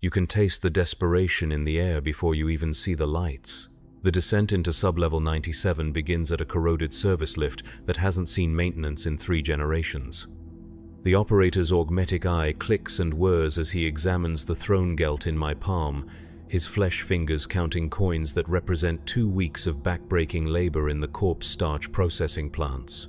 You can taste the desperation in the air before you even see the lights. The descent into sublevel 97 begins at a corroded service lift that hasn't seen maintenance in 3 generations. The operator's augmetic eye clicks and whirs as he examines the throne gelt in my palm, his flesh fingers counting coins that represent 2 weeks of backbreaking labor in the corpse starch processing plants.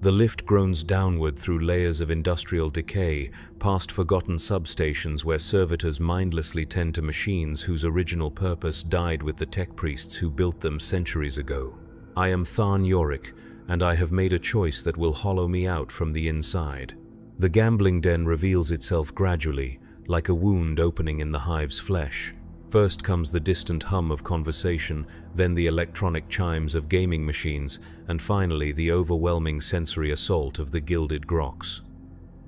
The lift groans downward through layers of industrial decay, past forgotten substations where servitors mindlessly tend to machines whose original purpose died with the tech priests who built them centuries ago. I am Tharn Yorick, and I have made a choice that will hollow me out from the inside. The gambling den reveals itself gradually, like a wound opening in the hive's flesh. First comes the distant hum of conversation, then the electronic chimes of gaming machines, and finally the overwhelming sensory assault of the gilded grocs.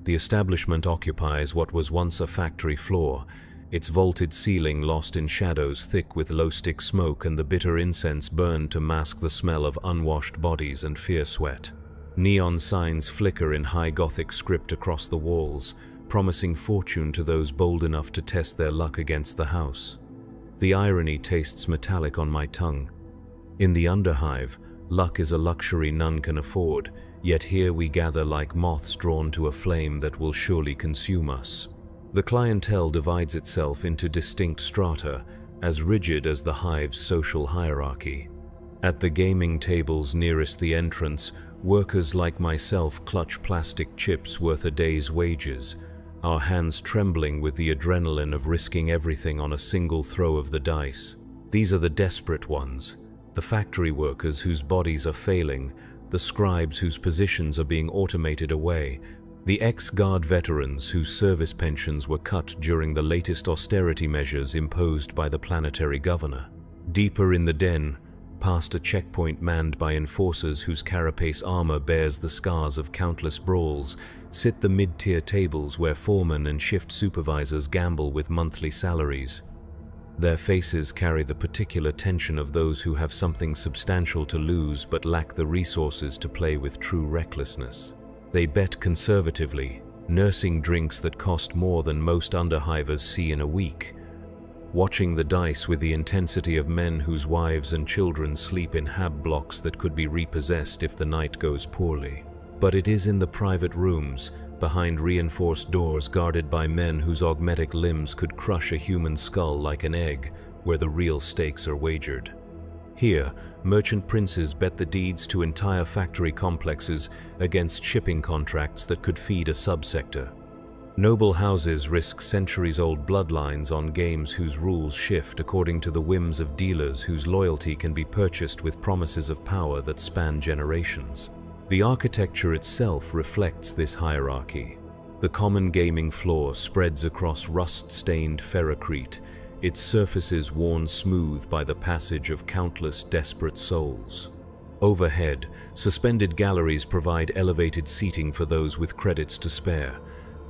The establishment occupies what was once a factory floor, its vaulted ceiling lost in shadows thick with low-stick smoke and the bitter incense burned to mask the smell of unwashed bodies and fear sweat. Neon signs flicker in high Gothic script across the walls, promising fortune to those bold enough to test their luck against the house. The irony tastes metallic on my tongue. In the Underhive, luck is a luxury none can afford, yet here we gather like moths drawn to a flame that will surely consume us. The clientele divides itself into distinct strata, as rigid as the Hive's social hierarchy. At the gaming tables nearest the entrance, workers like myself clutch plastic chips worth a day's wages, our hands trembling with the adrenaline of risking everything on a single throw of the dice. These are the desperate ones, the factory workers whose bodies are failing, the scribes whose positions are being automated away, the ex-guard veterans whose service pensions were cut during the latest austerity measures imposed by the planetary governor. Deeper in the den, past a checkpoint manned by enforcers whose carapace armor bears the scars of countless brawls, sit the mid-tier tables where foremen and shift supervisors gamble with monthly salaries. Their faces carry the particular tension of those who have something substantial to lose but lack the resources to play with true recklessness. They bet conservatively, nursing drinks that cost more than most underhivers see in a week, watching the dice with the intensity of men whose wives and children sleep in hab blocks that could be repossessed if the night goes poorly. But it is in the private rooms, behind reinforced doors guarded by men whose augmetic limbs could crush a human skull like an egg, where the real stakes are wagered. Here, merchant princes bet the deeds to entire factory complexes against shipping contracts that could feed a subsector. Noble houses risk centuries-old bloodlines on games whose rules shift according to the whims of dealers whose loyalty can be purchased with promises of power that span generations. The architecture itself reflects this hierarchy. The common gaming floor spreads across rust-stained ferrocrete, its surfaces worn smooth by the passage of countless desperate souls. Overhead, suspended galleries provide elevated seating for those with credits to spare,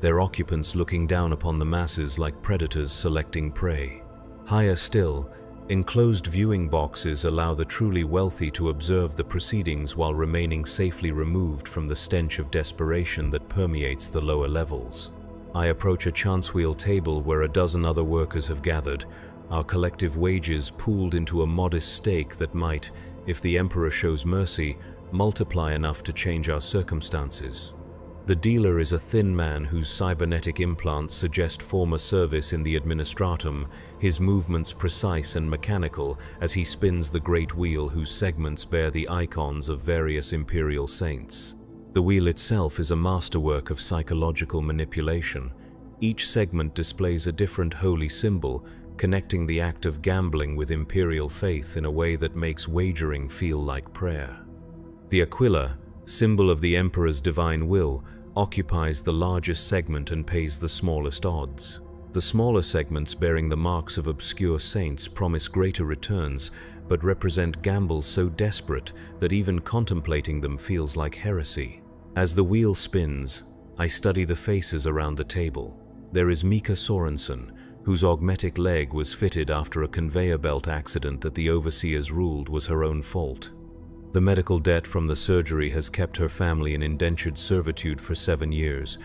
their occupants looking down upon the masses like predators selecting prey. Higher still, enclosed viewing boxes allow the truly wealthy to observe the proceedings while remaining safely removed from the stench of desperation that permeates the lower levels. I approach a chance wheel table where a dozen other workers have gathered, our collective wages pooled into a modest stake that might, if the Emperor shows mercy, multiply enough to change our circumstances. The dealer is a thin man whose cybernetic implants suggest former service in the administratum, his movements precise and mechanical as he spins the great wheel whose segments bear the icons of various Imperial saints. The wheel itself is a masterwork of psychological manipulation. Each segment displays a different holy symbol, connecting the act of gambling with Imperial faith in a way that makes wagering feel like prayer. The Aquila, symbol of the Emperor's divine will, occupies the largest segment and pays the smallest odds. The smaller segments bearing the marks of obscure saints promise greater returns, but represent gambles so desperate that even contemplating them feels like heresy. As the wheel spins, I study the faces around the table. There is Mika Sorensen, whose augmetic leg was fitted after a conveyor belt accident that the overseers ruled was her own fault. The medical debt from the surgery has kept her family in indentured servitude for 7 years,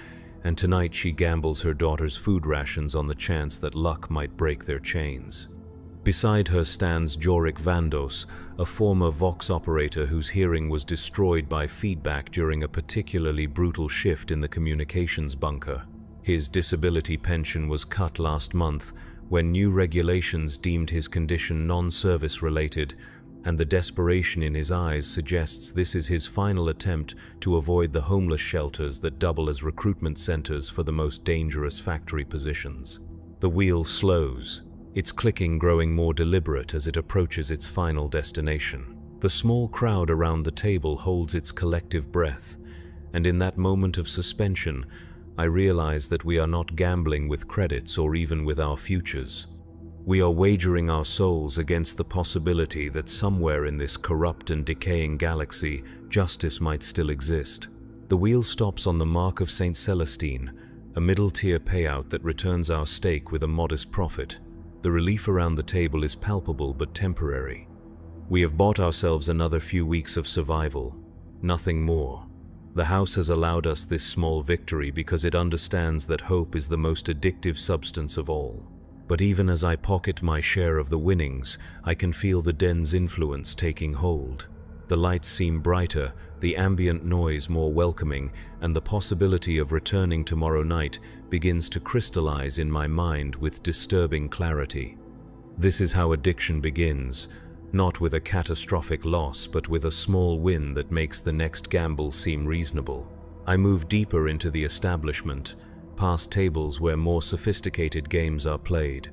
and tonight she gambles her daughter's food rations on the chance that luck might break their chains. Beside her stands Jorik Vandos, a former Vox operator whose hearing was destroyed by feedback during a particularly brutal shift in the communications bunker. His disability pension was cut last month when new regulations deemed his condition non-service related, and the desperation in his eyes suggests this is his final attempt to avoid the homeless shelters that double as recruitment centers for the most dangerous factory positions. The wheel slows, its clicking growing more deliberate as it approaches its final destination. The small crowd around the table holds its collective breath, and in that moment of suspension, I realize that we are not gambling with credits or even with our futures. We are wagering our souls against the possibility that somewhere in this corrupt and decaying galaxy, justice might still exist. The wheel stops on the mark of St. Celestine, a middle-tier payout that returns our stake with a modest profit. The relief around the table is palpable but temporary. We have bought ourselves another few weeks of survival, nothing more. The house has allowed us this small victory because it understands that hope is the most addictive substance of all. But even as I pocket my share of the winnings, I can feel the den's influence taking hold. The lights seem brighter, the ambient noise more welcoming, and the possibility of returning tomorrow night begins to crystallize in my mind with disturbing clarity. This is how addiction begins, not with a catastrophic loss, but with a small win that makes the next gamble seem reasonable. I move deeper into the establishment, past tables where more sophisticated games are played.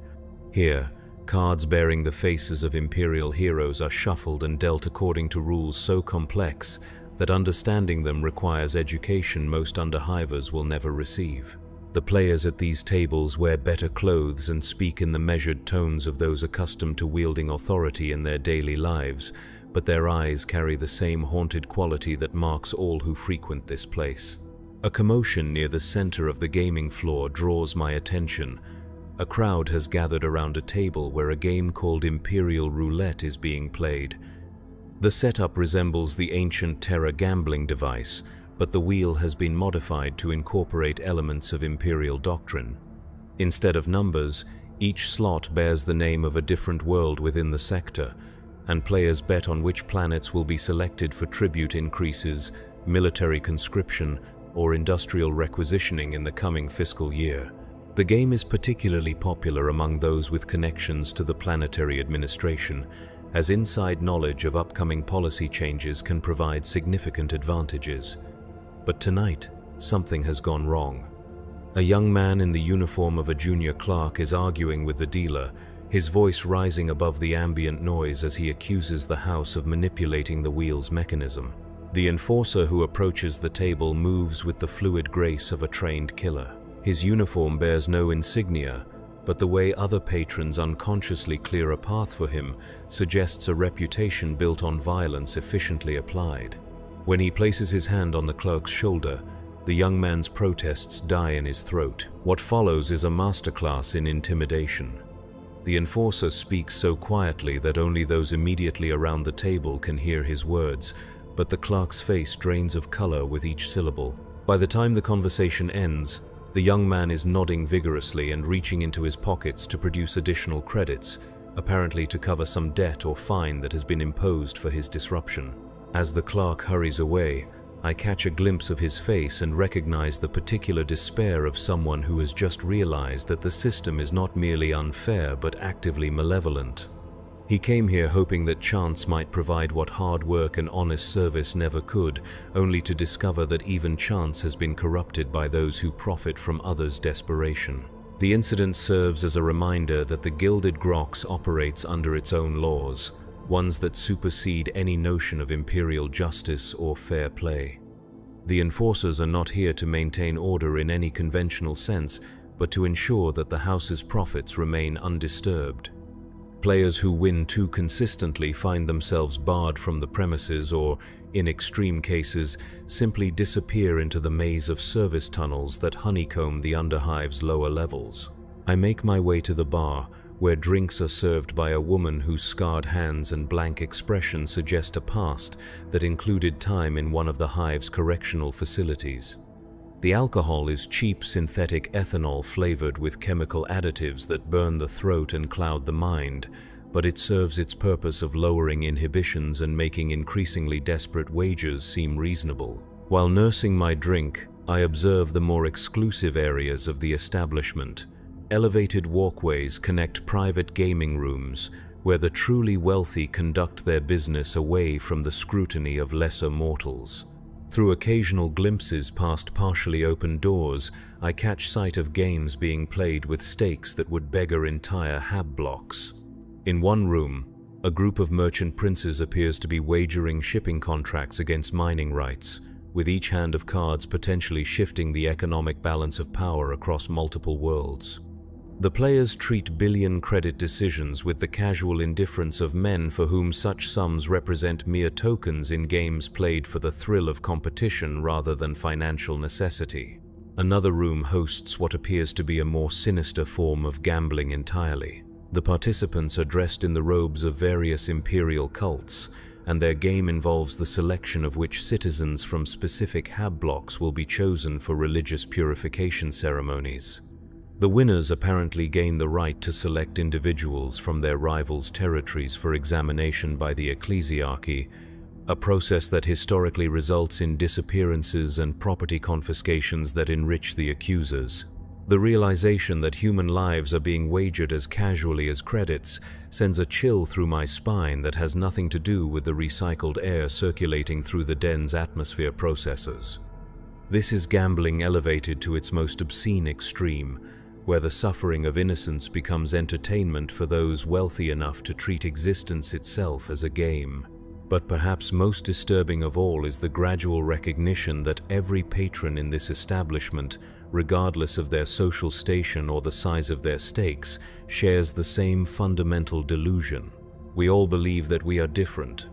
Here, cards bearing the faces of Imperial heroes are shuffled and dealt according to rules so complex that understanding them requires education most Underhivers will never receive. The players at these tables wear better clothes and speak in the measured tones of those accustomed to wielding authority in their daily lives, but their eyes carry the same haunted quality that marks all who frequent this place. A commotion near the center of the gaming floor draws my attention. A crowd has gathered around a table where a game called Imperial Roulette is being played. The setup resembles the ancient Terra gambling device, but the wheel has been modified to incorporate elements of Imperial doctrine. Instead of numbers, each slot bears the name of a different world within the sector, and players bet on which planets will be selected for tribute increases, military conscription, or industrial requisitioning in the coming fiscal year. The game is particularly popular among those with connections to the planetary administration, as inside knowledge of upcoming policy changes can provide significant advantages. But tonight, something has gone wrong. A young man in the uniform of a junior clerk is arguing with the dealer, his voice rising above the ambient noise as he accuses the house of manipulating the wheel's mechanism. The enforcer who approaches the table moves with the fluid grace of a trained killer. His uniform bears no insignia, but the way other patrons unconsciously clear a path for him suggests a reputation built on violence efficiently applied. When he places his hand on the clerk's shoulder, the young man's protests die in his throat. What follows is a masterclass in intimidation. The enforcer speaks so quietly that only those immediately around the table can hear his words, but the clerk's face drains of color with each syllable. By the time the conversation ends, the young man is nodding vigorously and reaching into his pockets to produce additional credits, apparently to cover some debt or fine that has been imposed for his disruption. As the clerk hurries away, I catch a glimpse of his face and recognize the particular despair of someone who has just realized that the system is not merely unfair but actively malevolent. He came here hoping that chance might provide what hard work and honest service never could, only to discover that even chance has been corrupted by those who profit from others' desperation. The incident serves as a reminder that the Gilded Grox operates under its own laws, ones that supersede any notion of imperial justice or fair play. The enforcers are not here to maintain order in any conventional sense, but to ensure that the house's profits remain undisturbed. Players who win too consistently find themselves barred from the premises or, in extreme cases, simply disappear into the maze of service tunnels that honeycomb the Underhive's lower levels. I make my way to the bar, where drinks are served by a woman whose scarred hands and blank expression suggest a past that included time in one of the Hive's correctional facilities. The alcohol is cheap synthetic ethanol flavored with chemical additives that burn the throat and cloud the mind, but it serves its purpose of lowering inhibitions and making increasingly desperate wagers seem reasonable. While nursing my drink, I observe the more exclusive areas of the establishment. Elevated walkways connect private gaming rooms, where the truly wealthy conduct their business away from the scrutiny of lesser mortals. Through occasional glimpses past partially open doors, I catch sight of games being played with stakes that would beggar entire hab blocks. In one room, a group of merchant princes appears to be wagering shipping contracts against mining rights, with each hand of cards potentially shifting the economic balance of power across multiple worlds. The players treat billion credit decisions with the casual indifference of men for whom such sums represent mere tokens in games played for the thrill of competition rather than financial necessity. Another room hosts what appears to be a more sinister form of gambling entirely. The participants are dressed in the robes of various imperial cults, and their game involves the selection of which citizens from specific hab blocks will be chosen for religious purification ceremonies. The winners apparently gain the right to select individuals from their rivals' territories for examination by the ecclesiarchy, a process that historically results in disappearances and property confiscations that enrich the accusers. The realization that human lives are being wagered as casually as credits sends a chill through my spine that has nothing to do with the recycled air circulating through the den's atmosphere processors. This is gambling elevated to its most obscene extreme, where the suffering of innocence becomes entertainment for those wealthy enough to treat existence itself as a game. But perhaps most disturbing of all is the gradual recognition that every patron in this establishment, regardless of their social station or the size of their stakes, shares the same fundamental delusion. We all believe that we are different,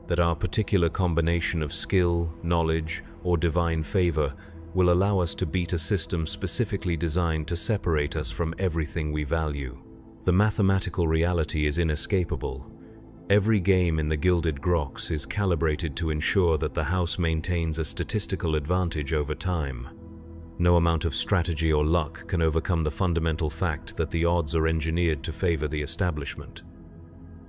that our particular combination of skill, knowledge, or divine favor will allow us to beat a system specifically designed to separate us from everything we value. The mathematical reality is inescapable. Every game in the Gilded Grox is calibrated to ensure that the house maintains a statistical advantage over time. No amount of strategy or luck can overcome the fundamental fact that the odds are engineered to favor the establishment.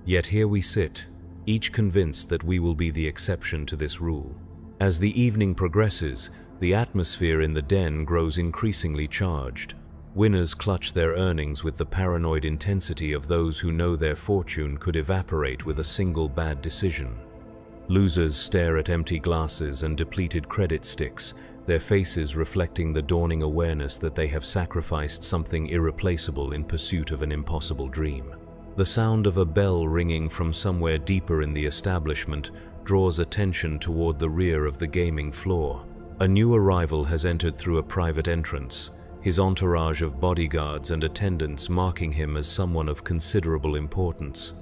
Yet here we sit, each convinced that we will be the exception to this rule. As the evening progresses, the atmosphere in the den grows increasingly charged. Winners clutch their earnings with the paranoid intensity of those who know their fortune could evaporate with a single bad decision. Losers stare at empty glasses and depleted credit sticks, their faces reflecting the dawning awareness that they have sacrificed something irreplaceable in pursuit of an impossible dream. The sound of a bell ringing from somewhere deeper in the establishment draws attention toward the rear of the gaming floor. A new arrival has entered through a private entrance, his entourage of bodyguards and attendants marking him as someone of considerable importance.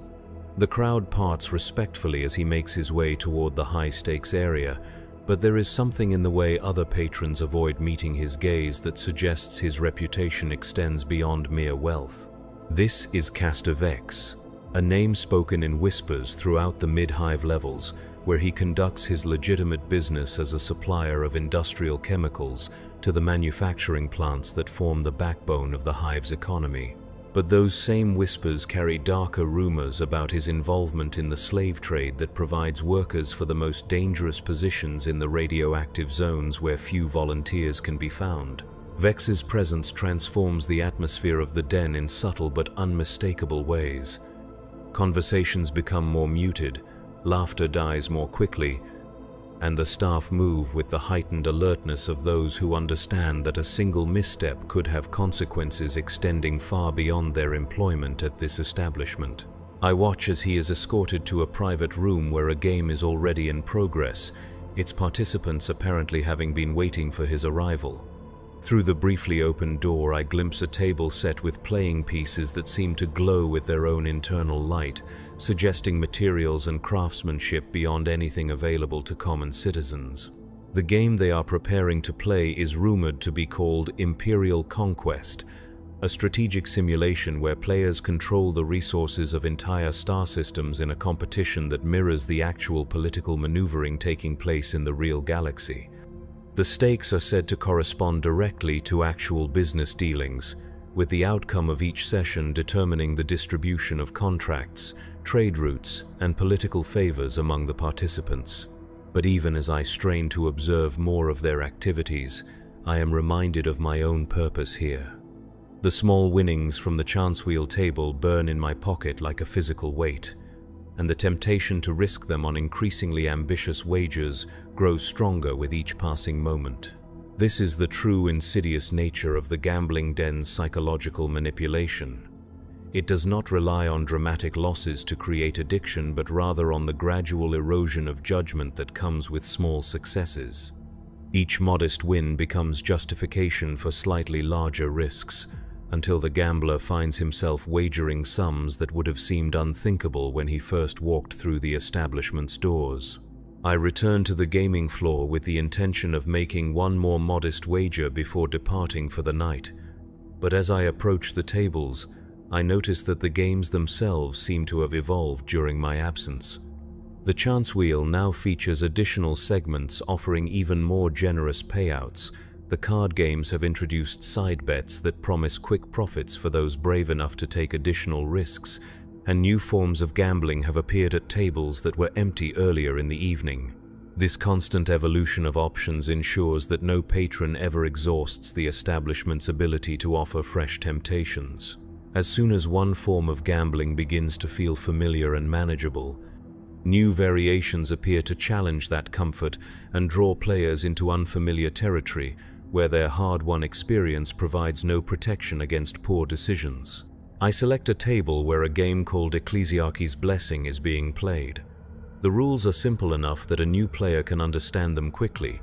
The crowd parts respectfully as he makes his way toward the high-stakes area, but there is something in the way other patrons avoid meeting his gaze that suggests his reputation extends beyond mere wealth. This is Caster Vex, a name spoken in whispers throughout the mid-hive levels, where he conducts his legitimate business as a supplier of industrial chemicals to the manufacturing plants that form the backbone of the hive's economy. But those same whispers carry darker rumors about his involvement in the slave trade that provides workers for the most dangerous positions in the radioactive zones where few volunteers can be found. Vex's presence transforms the atmosphere of the den in subtle but unmistakable ways. Conversations become more muted, laughter dies more quickly, and the staff move with the heightened alertness of those who understand that a single misstep could have consequences extending far beyond their employment at this establishment. I watch as he is escorted to a private room where a game is already in progress, its participants apparently having been waiting for his arrival. Through the briefly opened door, I glimpse a table set with playing pieces that seem to glow with their own internal light, suggesting materials and craftsmanship beyond anything available to common citizens. The game they are preparing to play is rumored to be called Imperial Conquest, a strategic simulation where players control the resources of entire star systems in a competition that mirrors the actual political maneuvering taking place in the real galaxy. The stakes are said to correspond directly to actual business dealings, with the outcome of each session determining the distribution of contracts, trade routes, and political favors among the participants. But even as I strain to observe more of their activities, I am reminded of my own purpose here. The small winnings from the chance wheel table burn in my pocket like a physical weight, and the temptation to risk them on increasingly ambitious wagers grows stronger with each passing moment. This is the true insidious nature of the gambling den's psychological manipulation. It does not rely on dramatic losses to create addiction, but rather on the gradual erosion of judgment that comes with small successes. Each modest win becomes justification for slightly larger risks, until the gambler finds himself wagering sums that would have seemed unthinkable when he first walked through the establishment's doors. I return to the gaming floor with the intention of making one more modest wager before departing for the night, but as I approach the tables, I notice that the games themselves seem to have evolved during my absence. The chance wheel now features additional segments offering even more generous payouts. The card games have introduced side bets that promise quick profits for those brave enough to take additional risks, and new forms of gambling have appeared at tables that were empty earlier in the evening. This constant evolution of options ensures that no patron ever exhausts the establishment's ability to offer fresh temptations. As soon as one form of gambling begins to feel familiar and manageable, new variations appear to challenge that comfort and draw players into unfamiliar territory, where their hard-won experience provides no protection against poor decisions. I select a table where a game called Ecclesiarchy's Blessing is being played. The rules are simple enough that a new player can understand them quickly,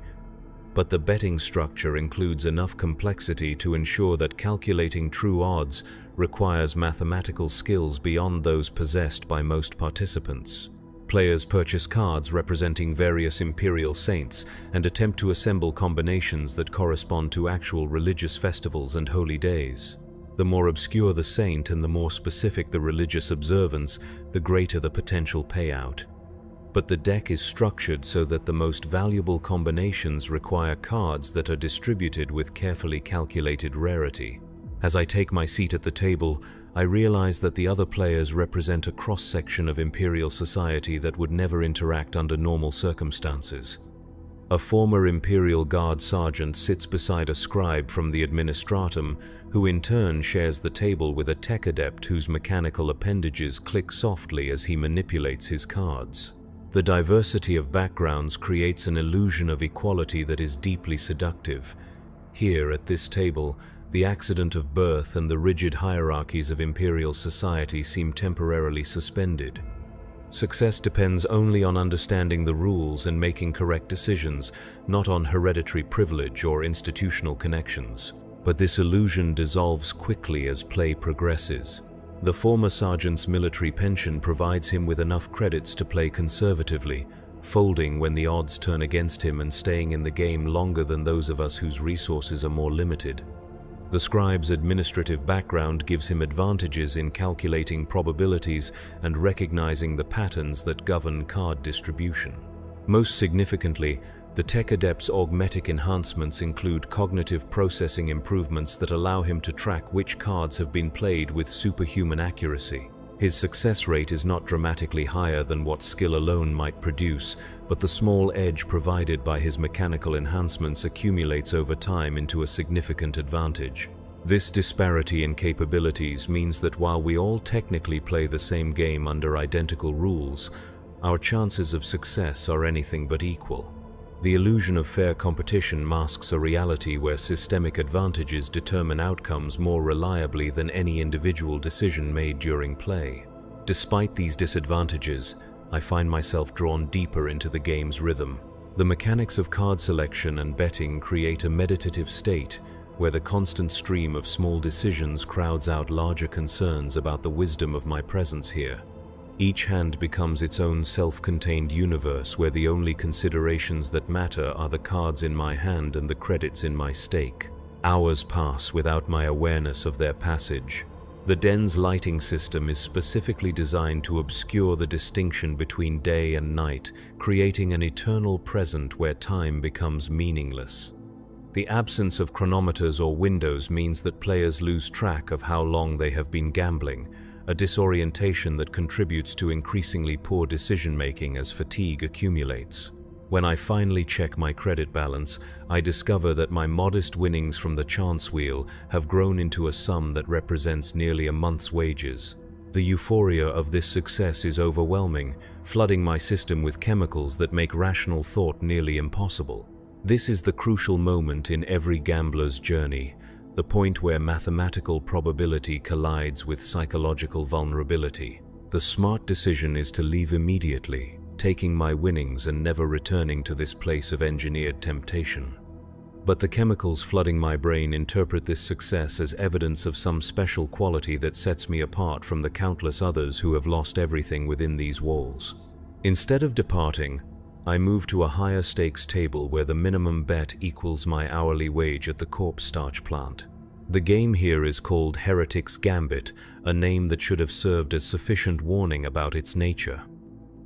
but the betting structure includes enough complexity to ensure that calculating true odds requires mathematical skills beyond those possessed by most participants. Players purchase cards representing various Imperial saints and attempt to assemble combinations that correspond to actual religious festivals and holy days. The more obscure the saint and the more specific the religious observance, the greater the potential payout. But the deck is structured so that the most valuable combinations require cards that are distributed with carefully calculated rarity. As I take my seat at the table, I realize that the other players represent a cross-section of Imperial society that would never interact under normal circumstances. A former Imperial Guard sergeant sits beside a scribe from the administratum, who in turn shares the table with a tech adept whose mechanical appendages click softly as he manipulates his cards. The diversity of backgrounds creates an illusion of equality that is deeply seductive. Here, at this table, the accident of birth and the rigid hierarchies of Imperial society seem temporarily suspended. Success depends only on understanding the rules and making correct decisions, not on hereditary privilege or institutional connections. But this illusion dissolves quickly as play progresses. The former sergeant's military pension provides him with enough credits to play conservatively, folding when the odds turn against him and staying in the game longer than those of us whose resources are more limited. The scribe's administrative background gives him advantages in calculating probabilities and recognizing the patterns that govern card distribution. Most significantly, the tech adept's augmetic enhancements include cognitive processing improvements that allow him to track which cards have been played with superhuman accuracy. His success rate is not dramatically higher than what skill alone might produce, but the small edge provided by his mechanical enhancements accumulates over time into a significant advantage. This disparity in capabilities means that while we all technically play the same game under identical rules, our chances of success are anything but equal. The illusion of fair competition masks a reality where systemic advantages determine outcomes more reliably than any individual decision made during play. Despite these disadvantages, I find myself drawn deeper into the game's rhythm. The mechanics of card selection and betting create a meditative state where the constant stream of small decisions crowds out larger concerns about the wisdom of my presence here. Each hand becomes its own self-contained universe where the only considerations that matter are the cards in my hand and the credits in my stake. Hours pass without my awareness of their passage. The den's lighting system is specifically designed to obscure the distinction between day and night, creating an eternal present where time becomes meaningless. The absence of chronometers or windows means that players lose track of how long they have been gambling, a disorientation that contributes to increasingly poor decision-making as fatigue accumulates. When I finally check my credit balance, I discover that my modest winnings from the chance wheel have grown into a sum that represents nearly a month's wages. The euphoria of this success is overwhelming, flooding my system with chemicals that make rational thought nearly impossible. This is the crucial moment in every gambler's journey, the point where mathematical probability collides with psychological vulnerability. The smart decision is to leave immediately, taking my winnings and never returning to this place of engineered temptation. But the chemicals flooding my brain interpret this success as evidence of some special quality that sets me apart from the countless others who have lost everything within these walls. Instead of departing, I move to a higher stakes table where the minimum bet equals my hourly wage at the corpse starch plant. The game here is called Heretic's Gambit, a name that should have served as sufficient warning about its nature.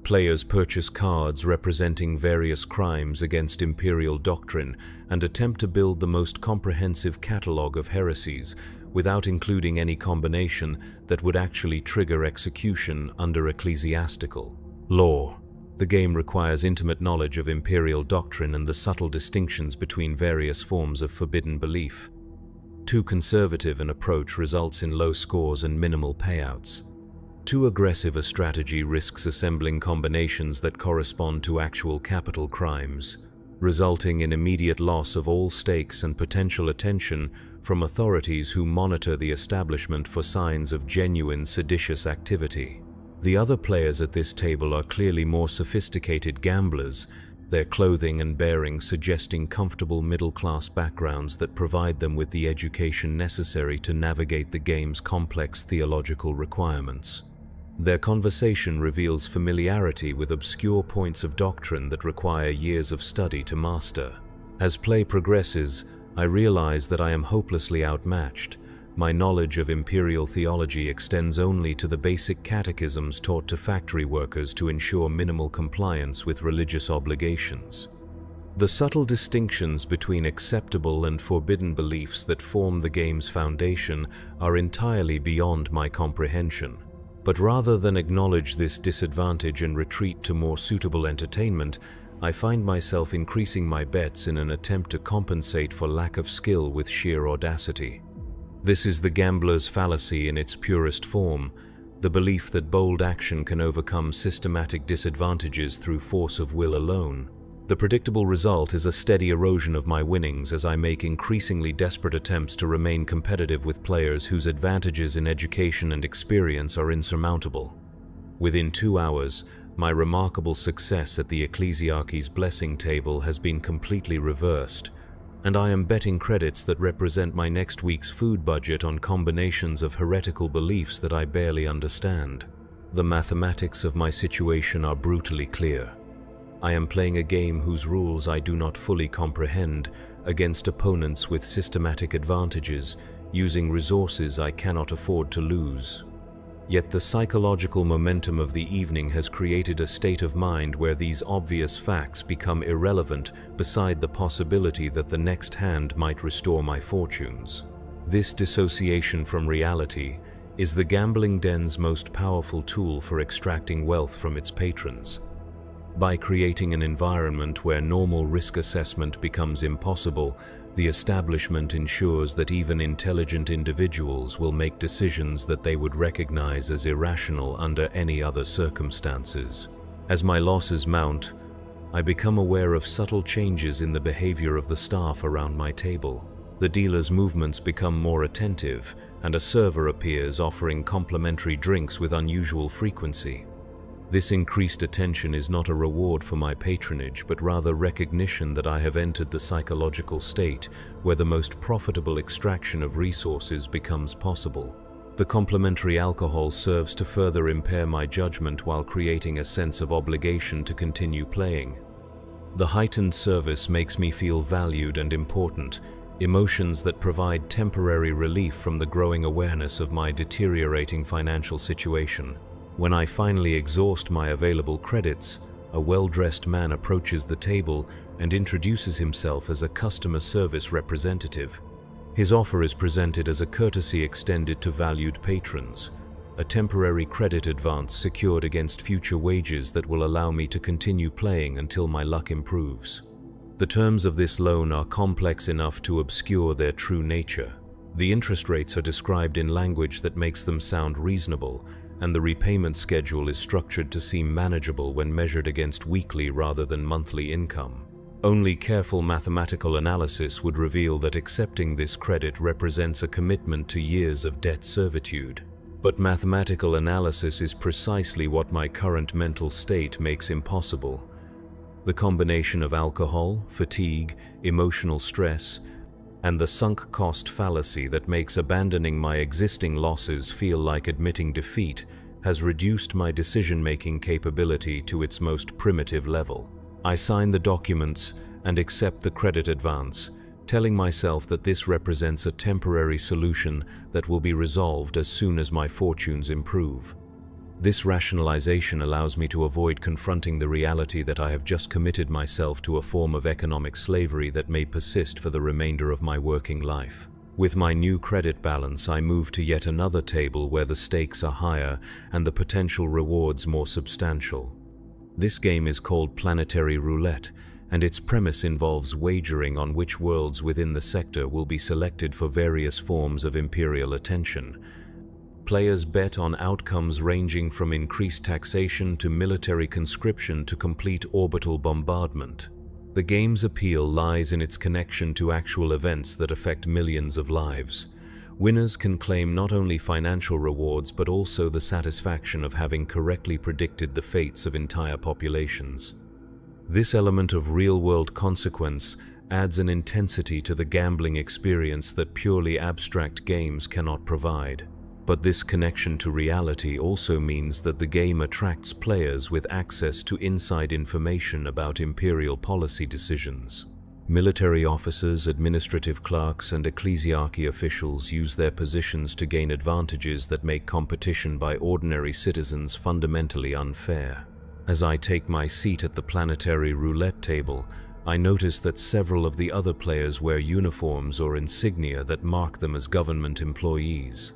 Players purchase cards representing various crimes against Imperial doctrine and attempt to build the most comprehensive catalogue of heresies without including any combination that would actually trigger execution under ecclesiastical law. The game requires intimate knowledge of Imperial doctrine and the subtle distinctions between various forms of forbidden belief. Too conservative an approach results in low scores and minimal payouts. Too aggressive a strategy risks assembling combinations that correspond to actual capital crimes, resulting in immediate loss of all stakes and potential attention from authorities who monitor the establishment for signs of genuine seditious activity. The other players at this table are clearly more sophisticated gamblers, their clothing and bearing suggesting comfortable middle-class backgrounds that provide them with the education necessary to navigate the game's complex theological requirements. Their conversation reveals familiarity with obscure points of doctrine that require years of study to master. As play progresses, I realize that I am hopelessly outmatched. My knowledge of Imperial theology extends only to the basic catechisms taught to factory workers to ensure minimal compliance with religious obligations. The subtle distinctions between acceptable and forbidden beliefs that form the game's foundation are entirely beyond my comprehension. But rather than acknowledge this disadvantage and retreat to more suitable entertainment, I find myself increasing my bets in an attempt to compensate for lack of skill with sheer audacity. This is the gambler's fallacy in its purest form, the belief that bold action can overcome systematic disadvantages through force of will alone. The predictable result is a steady erosion of my winnings as I make increasingly desperate attempts to remain competitive with players whose advantages in education and experience are insurmountable. Within 2 hours, my remarkable success at the Ecclesiarchy's blessing table has been completely reversed, and I am betting credits that represent my next week's food budget on combinations of heretical beliefs that I barely understand. The mathematics of my situation are brutally clear. I am playing a game whose rules I do not fully comprehend against opponents with systematic advantages, using resources I cannot afford to lose. Yet the psychological momentum of the evening has created a state of mind where these obvious facts become irrelevant beside the possibility that the next hand might restore my fortunes. This dissociation from reality is the gambling den's most powerful tool for extracting wealth from its patrons. By creating an environment where normal risk assessment becomes impossible, the establishment ensures that even intelligent individuals will make decisions that they would recognize as irrational under any other circumstances. As my losses mount, I become aware of subtle changes in the behavior of the staff around my table. The dealer's movements become more attentive, and a server appears offering complimentary drinks with unusual frequency. This increased attention is not a reward for my patronage, but rather recognition that I have entered the psychological state where the most profitable extraction of resources becomes possible. The complimentary alcohol serves to further impair my judgment while creating a sense of obligation to continue playing. The heightened service makes me feel valued and important, emotions that provide temporary relief from the growing awareness of my deteriorating financial situation. When I finally exhaust my available credits, a well-dressed man approaches the table and introduces himself as a customer service representative. His offer is presented as a courtesy extended to valued patrons, a temporary credit advance secured against future wages that will allow me to continue playing until my luck improves. The terms of this loan are complex enough to obscure their true nature. The interest rates are described in language that makes them sound reasonable, and the repayment schedule is structured to seem manageable when measured against weekly rather than monthly income. Only careful mathematical analysis would reveal that accepting this credit represents a commitment to years of debt servitude. But mathematical analysis is precisely what my current mental state makes impossible. The combination of alcohol, fatigue, emotional stress, and the sunk cost fallacy that makes abandoning my existing losses feel like admitting defeat has reduced my decision-making capability to its most primitive level. I sign the documents and accept the credit advance, telling myself that this represents a temporary solution that will be resolved as soon as my fortunes improve. This rationalization allows me to avoid confronting the reality that I have just committed myself to a form of economic slavery that may persist for the remainder of my working life. With my new credit balance, I move to yet another table where the stakes are higher and the potential rewards more substantial. This game is called Planetary Roulette, and its premise involves wagering on which worlds within the sector will be selected for various forms of Imperial attention. Players bet on outcomes ranging from increased taxation to military conscription to complete orbital bombardment. The game's appeal lies in its connection to actual events that affect millions of lives. Winners can claim not only financial rewards but also the satisfaction of having correctly predicted the fates of entire populations. This element of real-world consequence adds an intensity to the gambling experience that purely abstract games cannot provide. But this connection to reality also means that the game attracts players with access to inside information about Imperial policy decisions. Military officers, administrative clerks, and ecclesiarchy officials use their positions to gain advantages that make competition by ordinary citizens fundamentally unfair. As I take my seat at the planetary roulette table, I notice that several of the other players wear uniforms or insignia that mark them as government employees.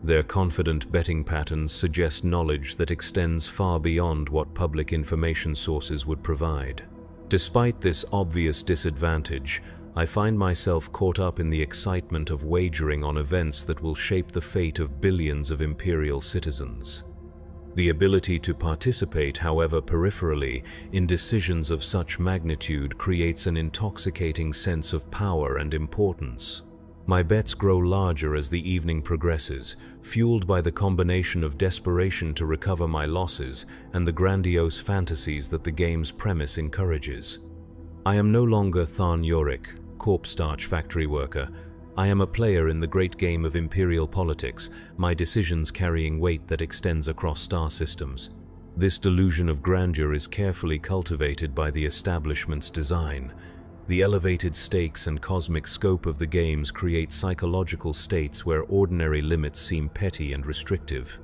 Their confident betting patterns suggest knowledge that extends far beyond what public information sources would provide. Despite this obvious disadvantage, I find myself caught up in the excitement of wagering on events that will shape the fate of billions of Imperial citizens. The ability to participate, however peripherally, in decisions of such magnitude creates an intoxicating sense of power and importance. My bets grow larger as the evening progresses, fueled by the combination of desperation to recover my losses and the grandiose fantasies that the game's premise encourages. I am no longer Tharn Yorick, corpse starch factory worker. I am a player in the great game of Imperial politics, my decisions carrying weight that extends across star systems. This delusion of grandeur is carefully cultivated by the establishment's design. The elevated stakes and cosmic scope of the games create psychological states where ordinary limits seem petty and restrictive.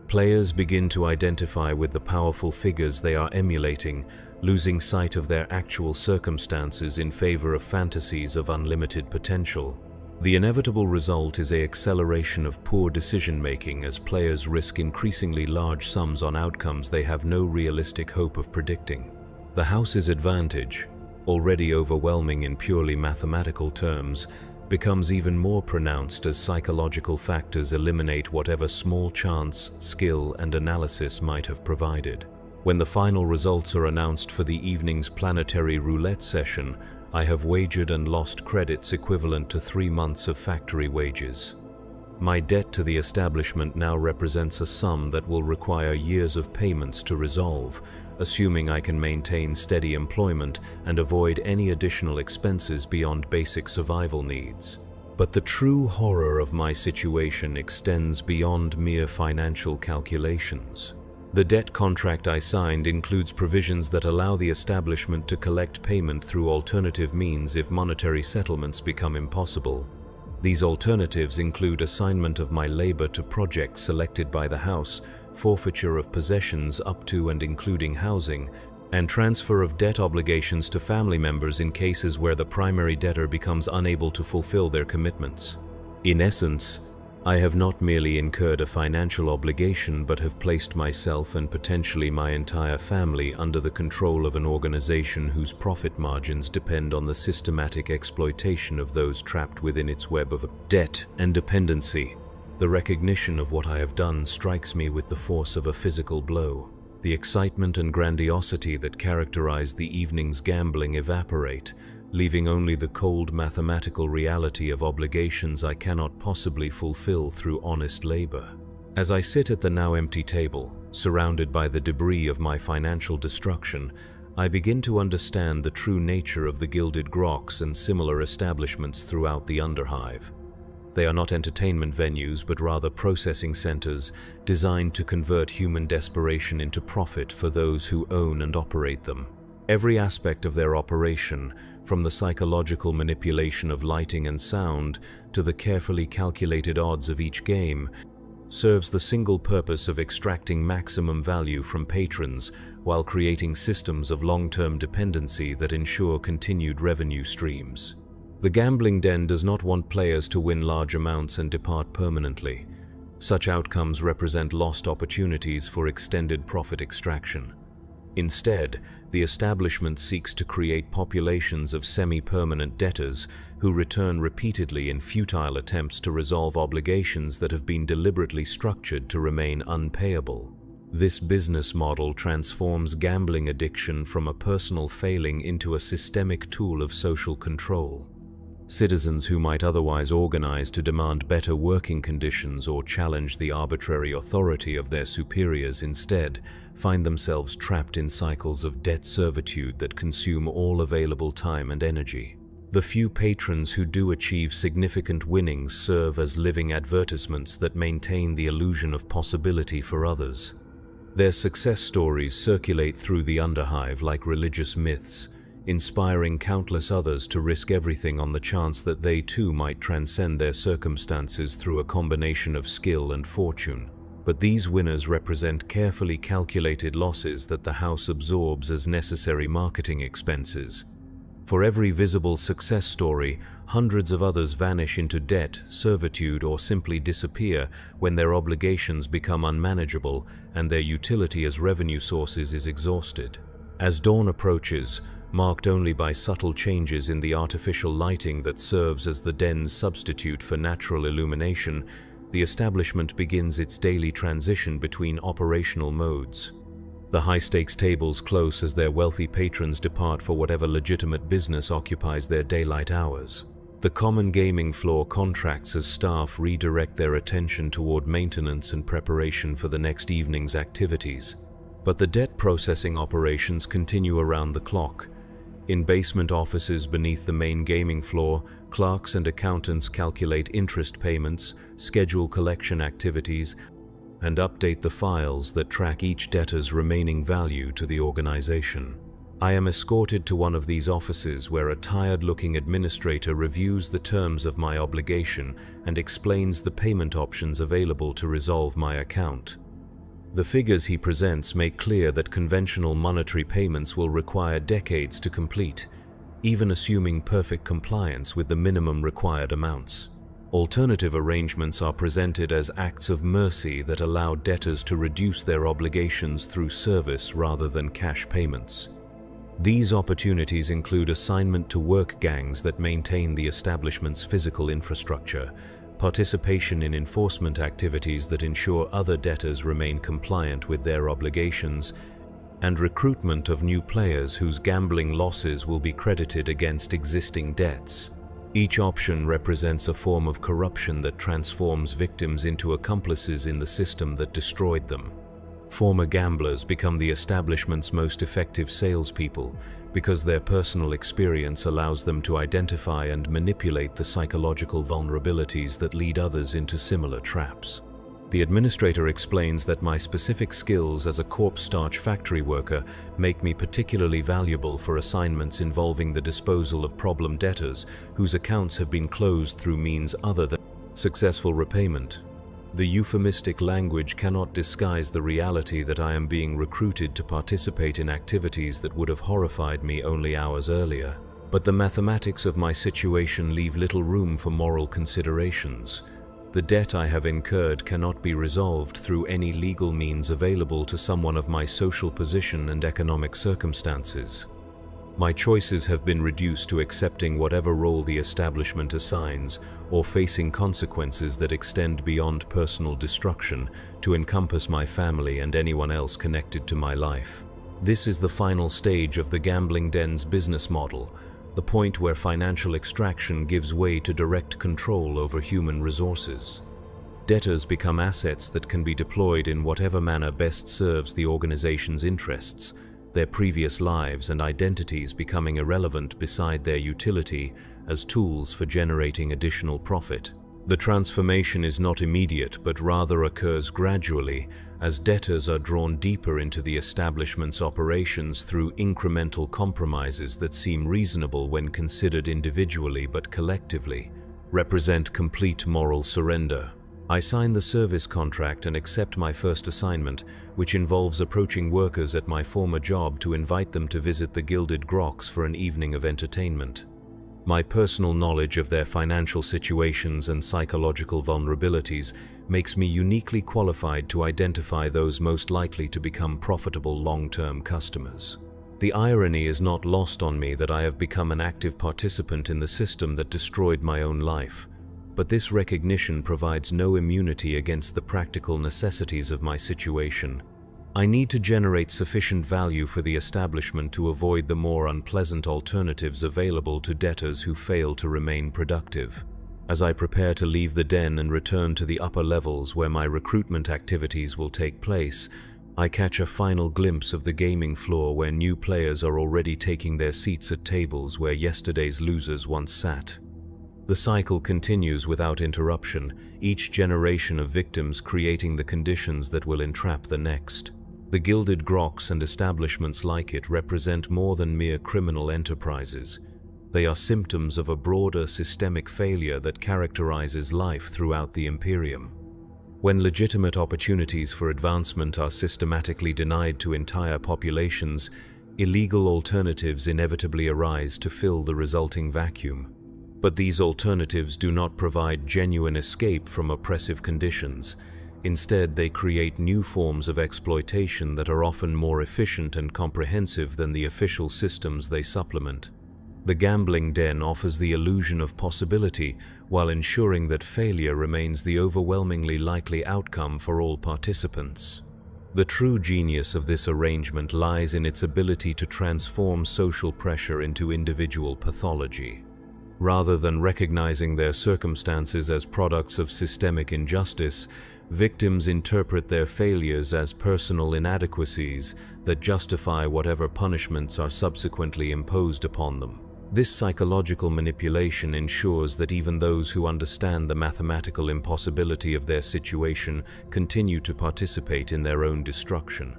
Players begin to identify with the powerful figures they are emulating, losing sight of their actual circumstances in favor of fantasies of unlimited potential. The inevitable result is an acceleration of poor decision-making as players risk increasingly large sums on outcomes they have no realistic hope of predicting. The house's advantage, already overwhelming in purely mathematical terms, becomes even more pronounced as psychological factors eliminate whatever small chance, skill, and analysis might have provided. When the final results are announced for the evening's planetary roulette session, I have wagered and lost credits equivalent to 3 months of factory wages. My debt to the establishment now represents a sum that will require years of payments to resolve, assuming I can maintain steady employment and avoid any additional expenses beyond basic survival needs. But the true horror of my situation extends beyond mere financial calculations. The debt contract I signed includes provisions that allow the establishment to collect payment through alternative means if monetary settlements become impossible. These alternatives include assignment of my labor to projects selected by the house, forfeiture of possessions up to and including housing, and transfer of debt obligations to family members in cases where the primary debtor becomes unable to fulfill their commitments. In essence, I have not merely incurred a financial obligation but have placed myself and potentially my entire family under the control of an organization whose profit margins depend on the systematic exploitation of those trapped within its web of debt and dependency. The recognition of what I have done strikes me with the force of a physical blow. The excitement and grandiosity that characterize the evening's gambling evaporate, leaving only the cold mathematical reality of obligations I cannot possibly fulfill through honest labor. As I sit at the now empty table, surrounded by the debris of my financial destruction, I begin to understand the true nature of the Gilded Groks and similar establishments throughout the Underhive. They are not entertainment venues, but rather processing centers designed to convert human desperation into profit for those who own and operate them. Every aspect of their operation, from the psychological manipulation of lighting and sound to the carefully calculated odds of each game, serves the single purpose of extracting maximum value from patrons while creating systems of long-term dependency that ensure continued revenue streams. The gambling den does not want players to win large amounts and depart permanently. Such outcomes represent lost opportunities for extended profit extraction. Instead, the establishment seeks to create populations of semi-permanent debtors who return repeatedly in futile attempts to resolve obligations that have been deliberately structured to remain unpayable. This business model transforms gambling addiction from a personal failing into a systemic tool of social control. Citizens who might otherwise organize to demand better working conditions or challenge the arbitrary authority of their superiors instead find themselves trapped in cycles of debt servitude that consume all available time and energy. The few patrons who do achieve significant winnings serve as living advertisements that maintain the illusion of possibility for others. Their success stories circulate through the Underhive like religious myths, inspiring countless others to risk everything on the chance that they too might transcend their circumstances through a combination of skill and fortune. But these winners represent carefully calculated losses that the house absorbs as necessary marketing expenses. For every visible success story, hundreds of others vanish into debt, servitude, or simply disappear when their obligations become unmanageable and their utility as revenue sources is exhausted. As dawn approaches, marked only by subtle changes in the artificial lighting that serves as the den's substitute for natural illumination, the establishment begins its daily transition between operational modes. The high-stakes tables close as their wealthy patrons depart for whatever legitimate business occupies their daylight hours. The common gaming floor contracts as staff redirect their attention toward maintenance and preparation for the next evening's activities. But the debt processing operations continue around the clock. In basement offices beneath the main gaming floor, clerks and accountants calculate interest payments, schedule collection activities, and update the files that track each debtor's remaining value to the organization. I am escorted to one of these offices where a tired-looking administrator reviews the terms of my obligation and explains the payment options available to resolve my account. The figures he presents make clear that conventional monetary payments will require decades to complete, even assuming perfect compliance with the minimum required amounts. Alternative arrangements are presented as acts of mercy that allow debtors to reduce their obligations through service rather than cash payments. These opportunities include assignment to work gangs that maintain the establishment's physical infrastructure, participation in enforcement activities that ensure other debtors remain compliant with their obligations, and recruitment of new players whose gambling losses will be credited against existing debts. Each option represents a form of corruption that transforms victims into accomplices in the system that destroyed them. Former gamblers become the establishment's most effective salespeople because their personal experience allows them to identify and manipulate the psychological vulnerabilities that lead others into similar traps. The administrator explains that my specific skills as a corpse starch factory worker make me particularly valuable for assignments involving the disposal of problem debtors whose accounts have been closed through means other than successful repayment. The euphemistic language cannot disguise the reality that I am being recruited to participate in activities that would have horrified me only hours earlier. But the mathematics of my situation leave little room for moral considerations. The debt I have incurred cannot be resolved through any legal means available to someone of my social position and economic circumstances. My choices have been reduced to accepting whatever role the establishment assigns, or facing consequences that extend beyond personal destruction to encompass my family and anyone else connected to my life. This is the final stage of the gambling den's business model, the point where financial extraction gives way to direct control over human resources. Debtors become assets that can be deployed in whatever manner best serves the organization's interests, their previous lives and identities becoming irrelevant beside their utility as tools for generating additional profit. The transformation is not immediate, but rather occurs gradually as debtors are drawn deeper into the establishment's operations through incremental compromises that seem reasonable when considered individually but collectively represent complete moral surrender. I sign the service contract and accept my first assignment, which involves approaching workers at my former job to invite them to visit the Gilded Groks for an evening of entertainment. My personal knowledge of their financial situations and psychological vulnerabilities makes me uniquely qualified to identify those most likely to become profitable long-term customers. The irony is not lost on me that I have become an active participant in the system that destroyed my own life, but this recognition provides no immunity against the practical necessities of my situation. I need to generate sufficient value for the establishment to avoid the more unpleasant alternatives available to debtors who fail to remain productive. As I prepare to leave the den and return to the upper levels where my recruitment activities will take place, I catch a final glimpse of the gaming floor where new players are already taking their seats at tables where yesterday's losers once sat. The cycle continues without interruption, each generation of victims creating the conditions that will entrap the next. The Gilded Groks and establishments like it represent more than mere criminal enterprises. They are symptoms of a broader systemic failure that characterizes life throughout the Imperium. When legitimate opportunities for advancement are systematically denied to entire populations, illegal alternatives inevitably arise to fill the resulting vacuum. But these alternatives do not provide genuine escape from oppressive conditions. Instead, they create new forms of exploitation that are often more efficient and comprehensive than the official systems they supplement. The gambling den offers the illusion of possibility while ensuring that failure remains the overwhelmingly likely outcome for all participants. The true genius of this arrangement lies in its ability to transform social pressure into individual pathology. Rather than recognizing their circumstances as products of systemic injustice, victims interpret their failures as personal inadequacies that justify whatever punishments are subsequently imposed upon them. This psychological manipulation ensures that even those who understand the mathematical impossibility of their situation continue to participate in their own destruction.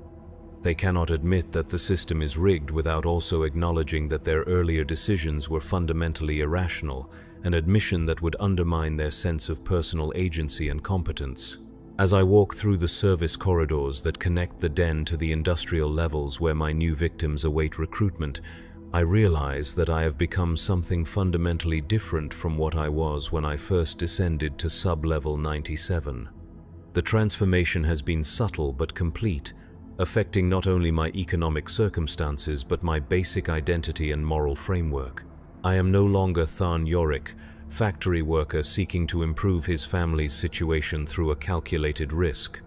They cannot admit that the system is rigged without also acknowledging that their earlier decisions were fundamentally irrational, an admission that would undermine their sense of personal agency and competence. As I walk through the service corridors that connect the den to the industrial levels where my new victims await recruitment, I realize that I have become something fundamentally different from what I was when I first descended to sub-level 97. The transformation has been subtle but complete, affecting not only my economic circumstances but my basic identity and moral framework. I am no longer Tharn Yorick, factory worker seeking to improve his family's situation through a calculated risk.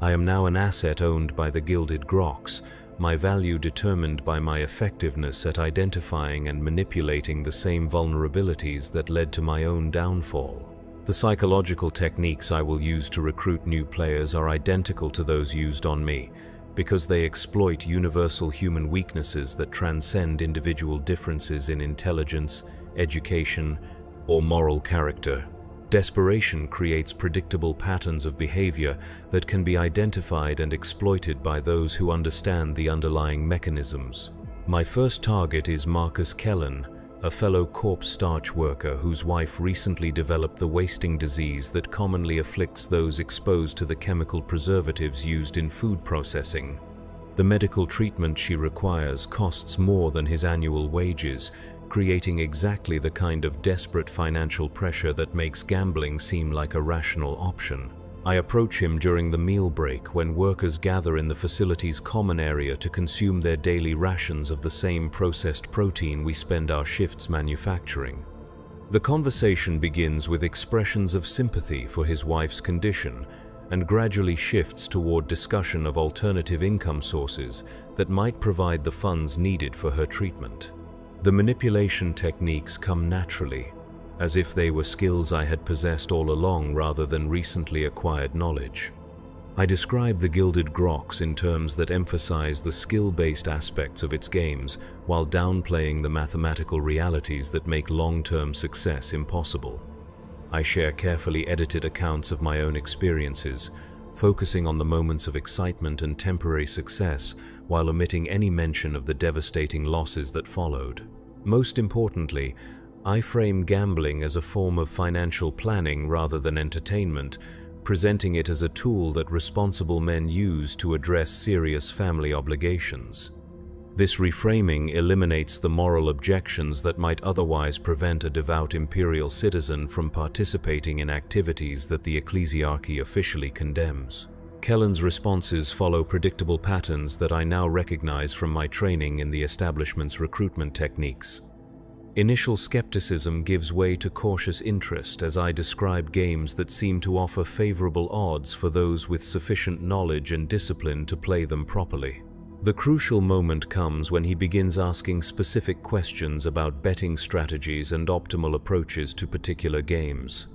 I am now an asset owned by the Gilded Groks, my value determined by my effectiveness at identifying and manipulating the same vulnerabilities that led to my own downfall. The psychological techniques I will use to recruit new players are identical to those used on me, because they exploit universal human weaknesses that transcend individual differences in intelligence, education, or moral character. Desperation creates predictable patterns of behavior that can be identified and exploited by those who understand the underlying mechanisms. My first target is Marcus Kellen, a fellow corpse starch worker whose wife recently developed the wasting disease that commonly afflicts those exposed to the chemical preservatives used in food processing. The medical treatment she requires costs more than his annual wages, creating exactly the kind of desperate financial pressure that makes gambling seem like a rational option. I approach him during the meal break when workers gather in the facility's common area to consume their daily rations of the same processed protein we spend our shifts manufacturing. The conversation begins with expressions of sympathy for his wife's condition and gradually shifts toward discussion of alternative income sources that might provide the funds needed for her treatment. The manipulation techniques come naturally, as if they were skills I had possessed all along rather than recently acquired knowledge. I describe the Gilded Grox in terms that emphasize the skill-based aspects of its games while downplaying the mathematical realities that make long-term success impossible. I share carefully edited accounts of my own experiences, focusing on the moments of excitement and temporary success while omitting any mention of the devastating losses that followed. Most importantly, I frame gambling as a form of financial planning rather than entertainment, presenting it as a tool that responsible men use to address serious family obligations. This reframing eliminates the moral objections that might otherwise prevent a devout imperial citizen from participating in activities that the ecclesiarchy officially condemns. Kellen's responses follow predictable patterns that I now recognize from my training in the establishment's recruitment techniques. Initial skepticism gives way to cautious interest as I describe games that seem to offer favorable odds for those with sufficient knowledge and discipline to play them properly. The crucial moment comes when he begins asking specific questions about betting strategies and optimal approaches to particular games.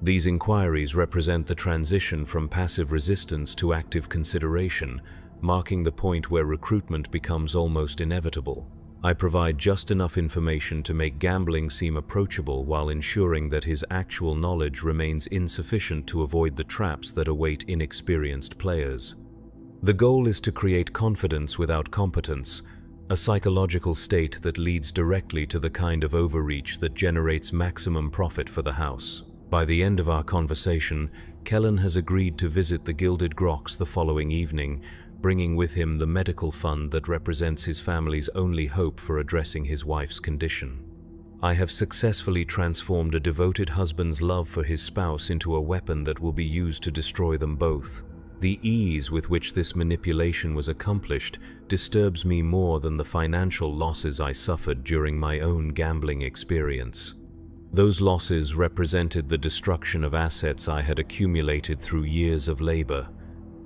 These inquiries represent the transition from passive resistance to active consideration, marking the point where recruitment becomes almost inevitable. I provide just enough information to make gambling seem approachable while ensuring that his actual knowledge remains insufficient to avoid the traps that await inexperienced players. The goal is to create confidence without competence, a psychological state that leads directly to the kind of overreach that generates maximum profit for the house. By the end of our conversation, Kellen has agreed to visit the Gilded Grox the following evening, bringing with him the medical fund that represents his family's only hope for addressing his wife's condition. I have successfully transformed a devoted husband's love for his spouse into a weapon that will be used to destroy them both. The ease with which this manipulation was accomplished disturbs me more than the financial losses I suffered during my own gambling experience. Those losses represented the destruction of assets I had accumulated through years of labor.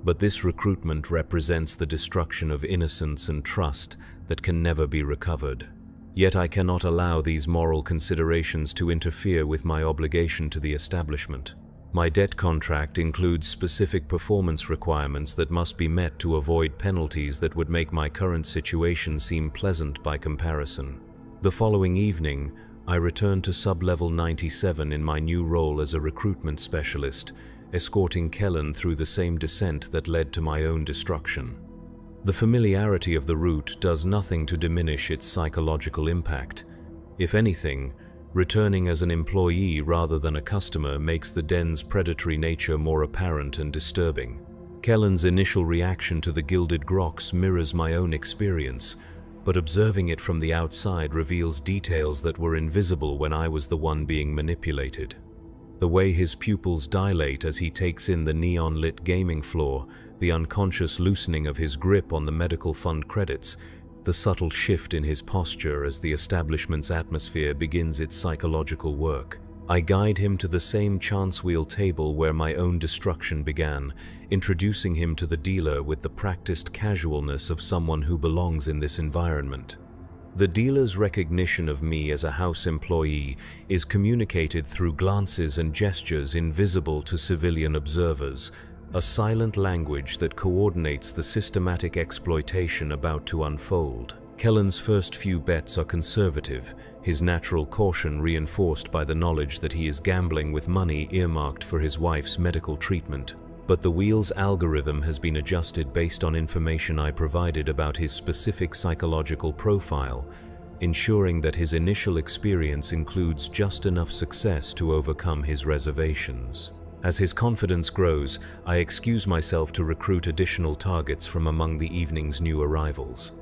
But this recruitment represents the destruction of innocence and trust that can never be recovered. Yet I cannot allow these moral considerations to interfere with my obligation to the establishment. My debt contract includes specific performance requirements that must be met to avoid penalties that would make my current situation seem pleasant by comparison. The following evening, I returned to sub-level 97 in my new role as a recruitment specialist, escorting Kellen through the same descent that led to my own destruction. The familiarity of the route does nothing to diminish its psychological impact. If anything, returning as an employee rather than a customer makes the den's predatory nature more apparent and disturbing. Kellen's initial reaction to the Gilded Grox mirrors my own experience, but observing it from the outside reveals details that were invisible when I was the one being manipulated. The way his pupils dilate as he takes in the neon-lit gaming floor, the unconscious loosening of his grip on the medical fund credits, the subtle shift in his posture as the establishment's atmosphere begins its psychological work. I guide him to the same chance wheel table where my own destruction began, introducing him to the dealer with the practiced casualness of someone who belongs in this environment. The dealer's recognition of me as a house employee is communicated through glances and gestures invisible to civilian observers, a silent language that coordinates the systematic exploitation about to unfold. Kellen's first few bets are conservative, his natural caution reinforced by the knowledge that he is gambling with money earmarked for his wife's medical treatment. But the wheel's algorithm has been adjusted based on information I provided about his specific psychological profile, ensuring that his initial experience includes just enough success to overcome his reservations. As his confidence grows, I excuse myself to recruit additional targets from among the evening's new arrivals.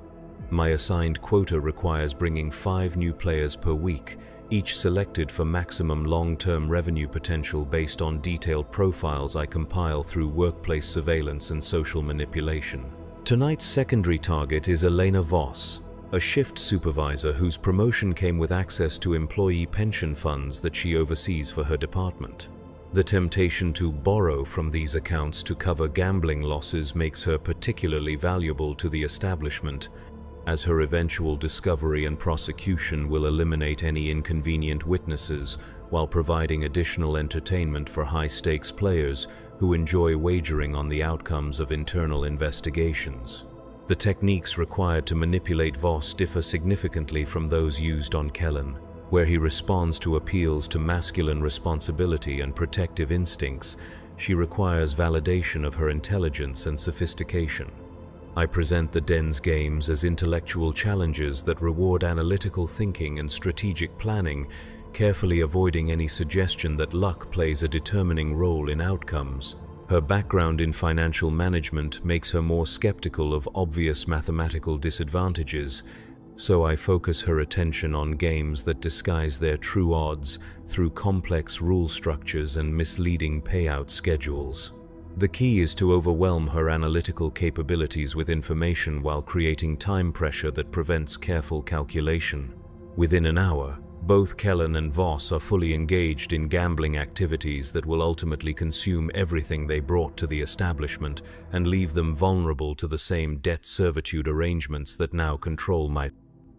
My assigned quota requires bringing 5 new players per week, each selected for maximum long-term revenue potential based on detailed profiles I compile through workplace surveillance and social manipulation. Tonight's secondary target is Elena Voss, a shift supervisor whose promotion came with access to employee pension funds that she oversees for her department. The temptation to borrow from these accounts to cover gambling losses makes her particularly valuable to the establishment, as her eventual discovery and prosecution will eliminate any inconvenient witnesses while providing additional entertainment for high-stakes players who enjoy wagering on the outcomes of internal investigations. The techniques required to manipulate Voss differ significantly from those used on Kellen, where he responds to appeals to masculine responsibility and protective instincts. She requires validation of her intelligence and sophistication. I present the Den's games as intellectual challenges that reward analytical thinking and strategic planning, carefully avoiding any suggestion that luck plays a determining role in outcomes. Her background in financial management makes her more skeptical of obvious mathematical disadvantages, so I focus her attention on games that disguise their true odds through complex rule structures and misleading payout schedules. The key is to overwhelm her analytical capabilities with information while creating time pressure that prevents careful calculation. Within an hour, both Kellen and Voss are fully engaged in gambling activities that will ultimately consume everything they brought to the establishment and leave them vulnerable to the same debt servitude arrangements that now control my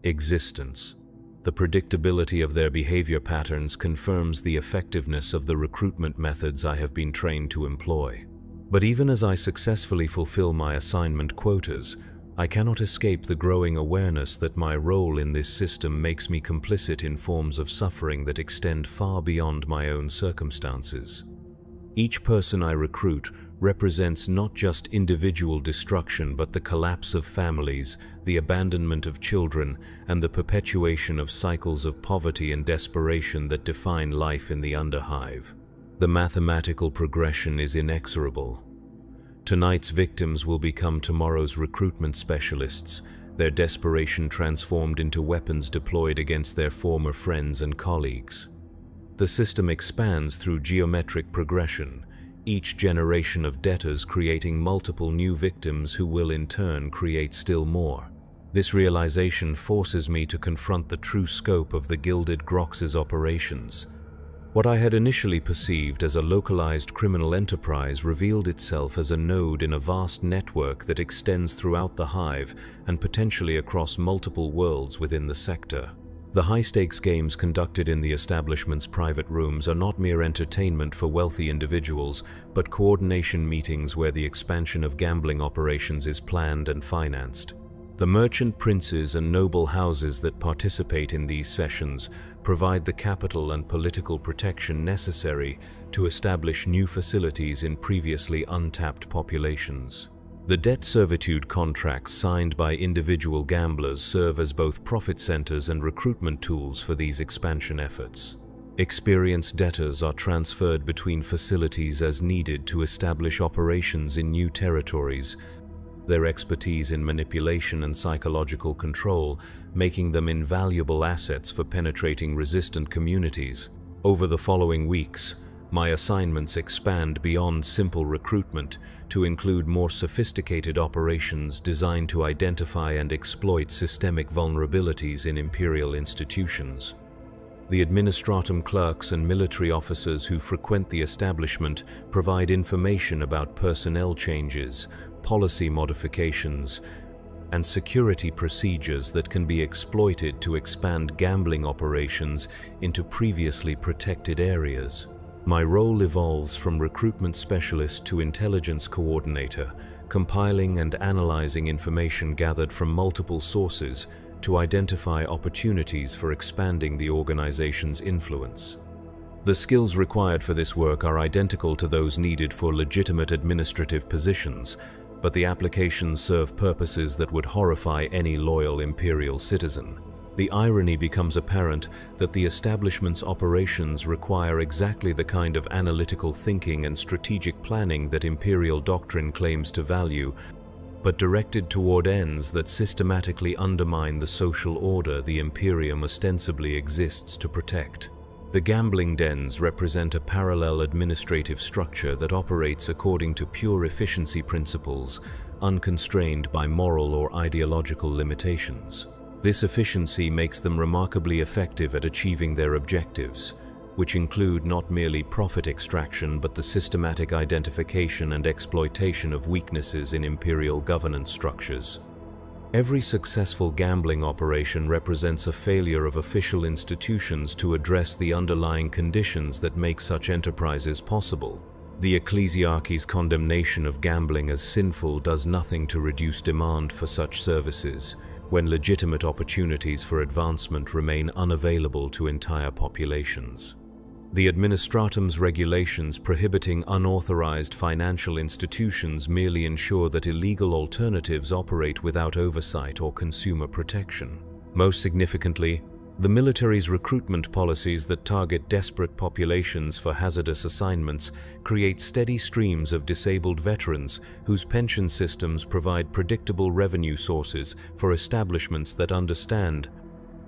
existence. The predictability of their behavior patterns confirms the effectiveness of the recruitment methods I have been trained to employ. But even as I successfully fulfill my assignment quotas, I cannot escape the growing awareness that my role in this system makes me complicit in forms of suffering that extend far beyond my own circumstances. Each person I recruit represents not just individual destruction but the collapse of families, the abandonment of children, and the perpetuation of cycles of poverty and desperation that define life in the Underhive. The mathematical progression is inexorable. Tonight's victims will become tomorrow's recruitment specialists, their desperation transformed into weapons deployed against their former friends and colleagues. The system expands through geometric progression, each generation of debtors creating multiple new victims who will in turn create still more. This realization forces me to confront the true scope of the Gilded Grox's operations. What I had initially perceived as a localized criminal enterprise revealed itself as a node in a vast network that extends throughout the Hive and potentially across multiple worlds within the sector. The high-stakes games conducted in the establishment's private rooms are not mere entertainment for wealthy individuals, but coordination meetings where the expansion of gambling operations is planned and financed. The merchant princes and noble houses that participate in these sessions provide the capital and political protection necessary to establish new facilities in previously untapped populations. The debt servitude contracts signed by individual gamblers serve as both profit centers and recruitment tools for these expansion efforts. Experienced debtors are transferred between facilities as needed to establish operations in new territories, their expertise in manipulation and psychological control making them invaluable assets for penetrating resistant communities. Over the following weeks, my assignments expand beyond simple recruitment to include more sophisticated operations designed to identify and exploit systemic vulnerabilities in Imperial institutions. The administratum clerks and military officers who frequent the establishment provide information about personnel changes, policy modifications, and security procedures that can be exploited to expand gambling operations into previously protected areas. My role evolves from recruitment specialist to intelligence coordinator, compiling and analyzing information gathered from multiple sources to identify opportunities for expanding the organization's influence. The skills required for this work are identical to those needed for legitimate administrative positions, but the applications serve purposes that would horrify any loyal Imperial citizen. The irony becomes apparent that the establishment's operations require exactly the kind of analytical thinking and strategic planning that Imperial doctrine claims to value, but directed toward ends that systematically undermine the social order the Imperium ostensibly exists to protect. The gambling dens represent a parallel administrative structure that operates according to pure efficiency principles, unconstrained by moral or ideological limitations. This efficiency makes them remarkably effective at achieving their objectives, which include not merely profit extraction but the systematic identification and exploitation of weaknesses in Imperial governance structures. Every successful gambling operation represents a failure of official institutions to address the underlying conditions that make such enterprises possible. The ecclesiarchy's condemnation of gambling as sinful does nothing to reduce demand for such services, when legitimate opportunities for advancement remain unavailable to entire populations. The Administratum's regulations prohibiting unauthorized financial institutions merely ensure that illegal alternatives operate without oversight or consumer protection. Most significantly, the military's recruitment policies that target desperate populations for hazardous assignments create steady streams of disabled veterans whose pension systems provide predictable revenue sources for establishments that understand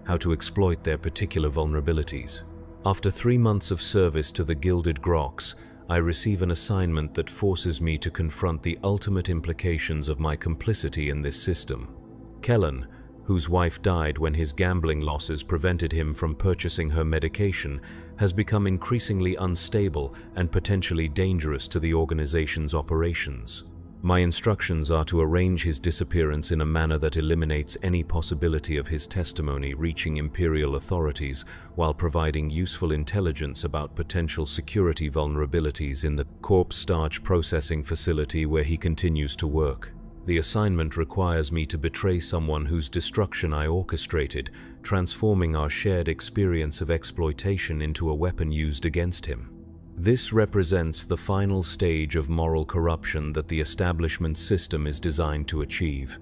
how to exploit their particular vulnerabilities. After 3 months of service to the Gilded Grox, I receive an assignment that forces me to confront the ultimate implications of my complicity in this system. Kellen, whose wife died when his gambling losses prevented him from purchasing her medication, has become increasingly unstable and potentially dangerous to the organization's operations. My instructions are to arrange his disappearance in a manner that eliminates any possibility of his testimony reaching Imperial authorities while providing useful intelligence about potential security vulnerabilities in the corpse starch processing facility where he continues to work. The assignment requires me to betray someone whose destruction I orchestrated, transforming our shared experience of exploitation into a weapon used against him. This represents the final stage of moral corruption that the establishment system is designed to achieve,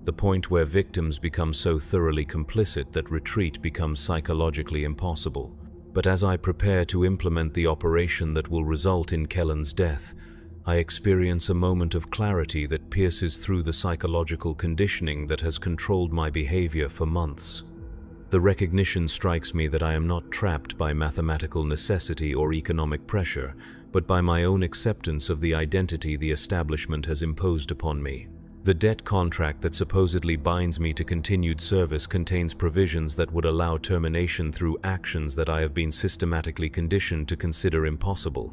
the point where victims become so thoroughly complicit that retreat becomes psychologically impossible. But as I prepare to implement the operation that will result in Kellen's death, I experience a moment of clarity that pierces through the psychological conditioning that has controlled my behavior for months. The recognition strikes me that I am not trapped by mathematical necessity or economic pressure, but by my own acceptance of the identity the establishment has imposed upon me. The debt contract that supposedly binds me to continued service contains provisions that would allow termination through actions that I have been systematically conditioned to consider impossible.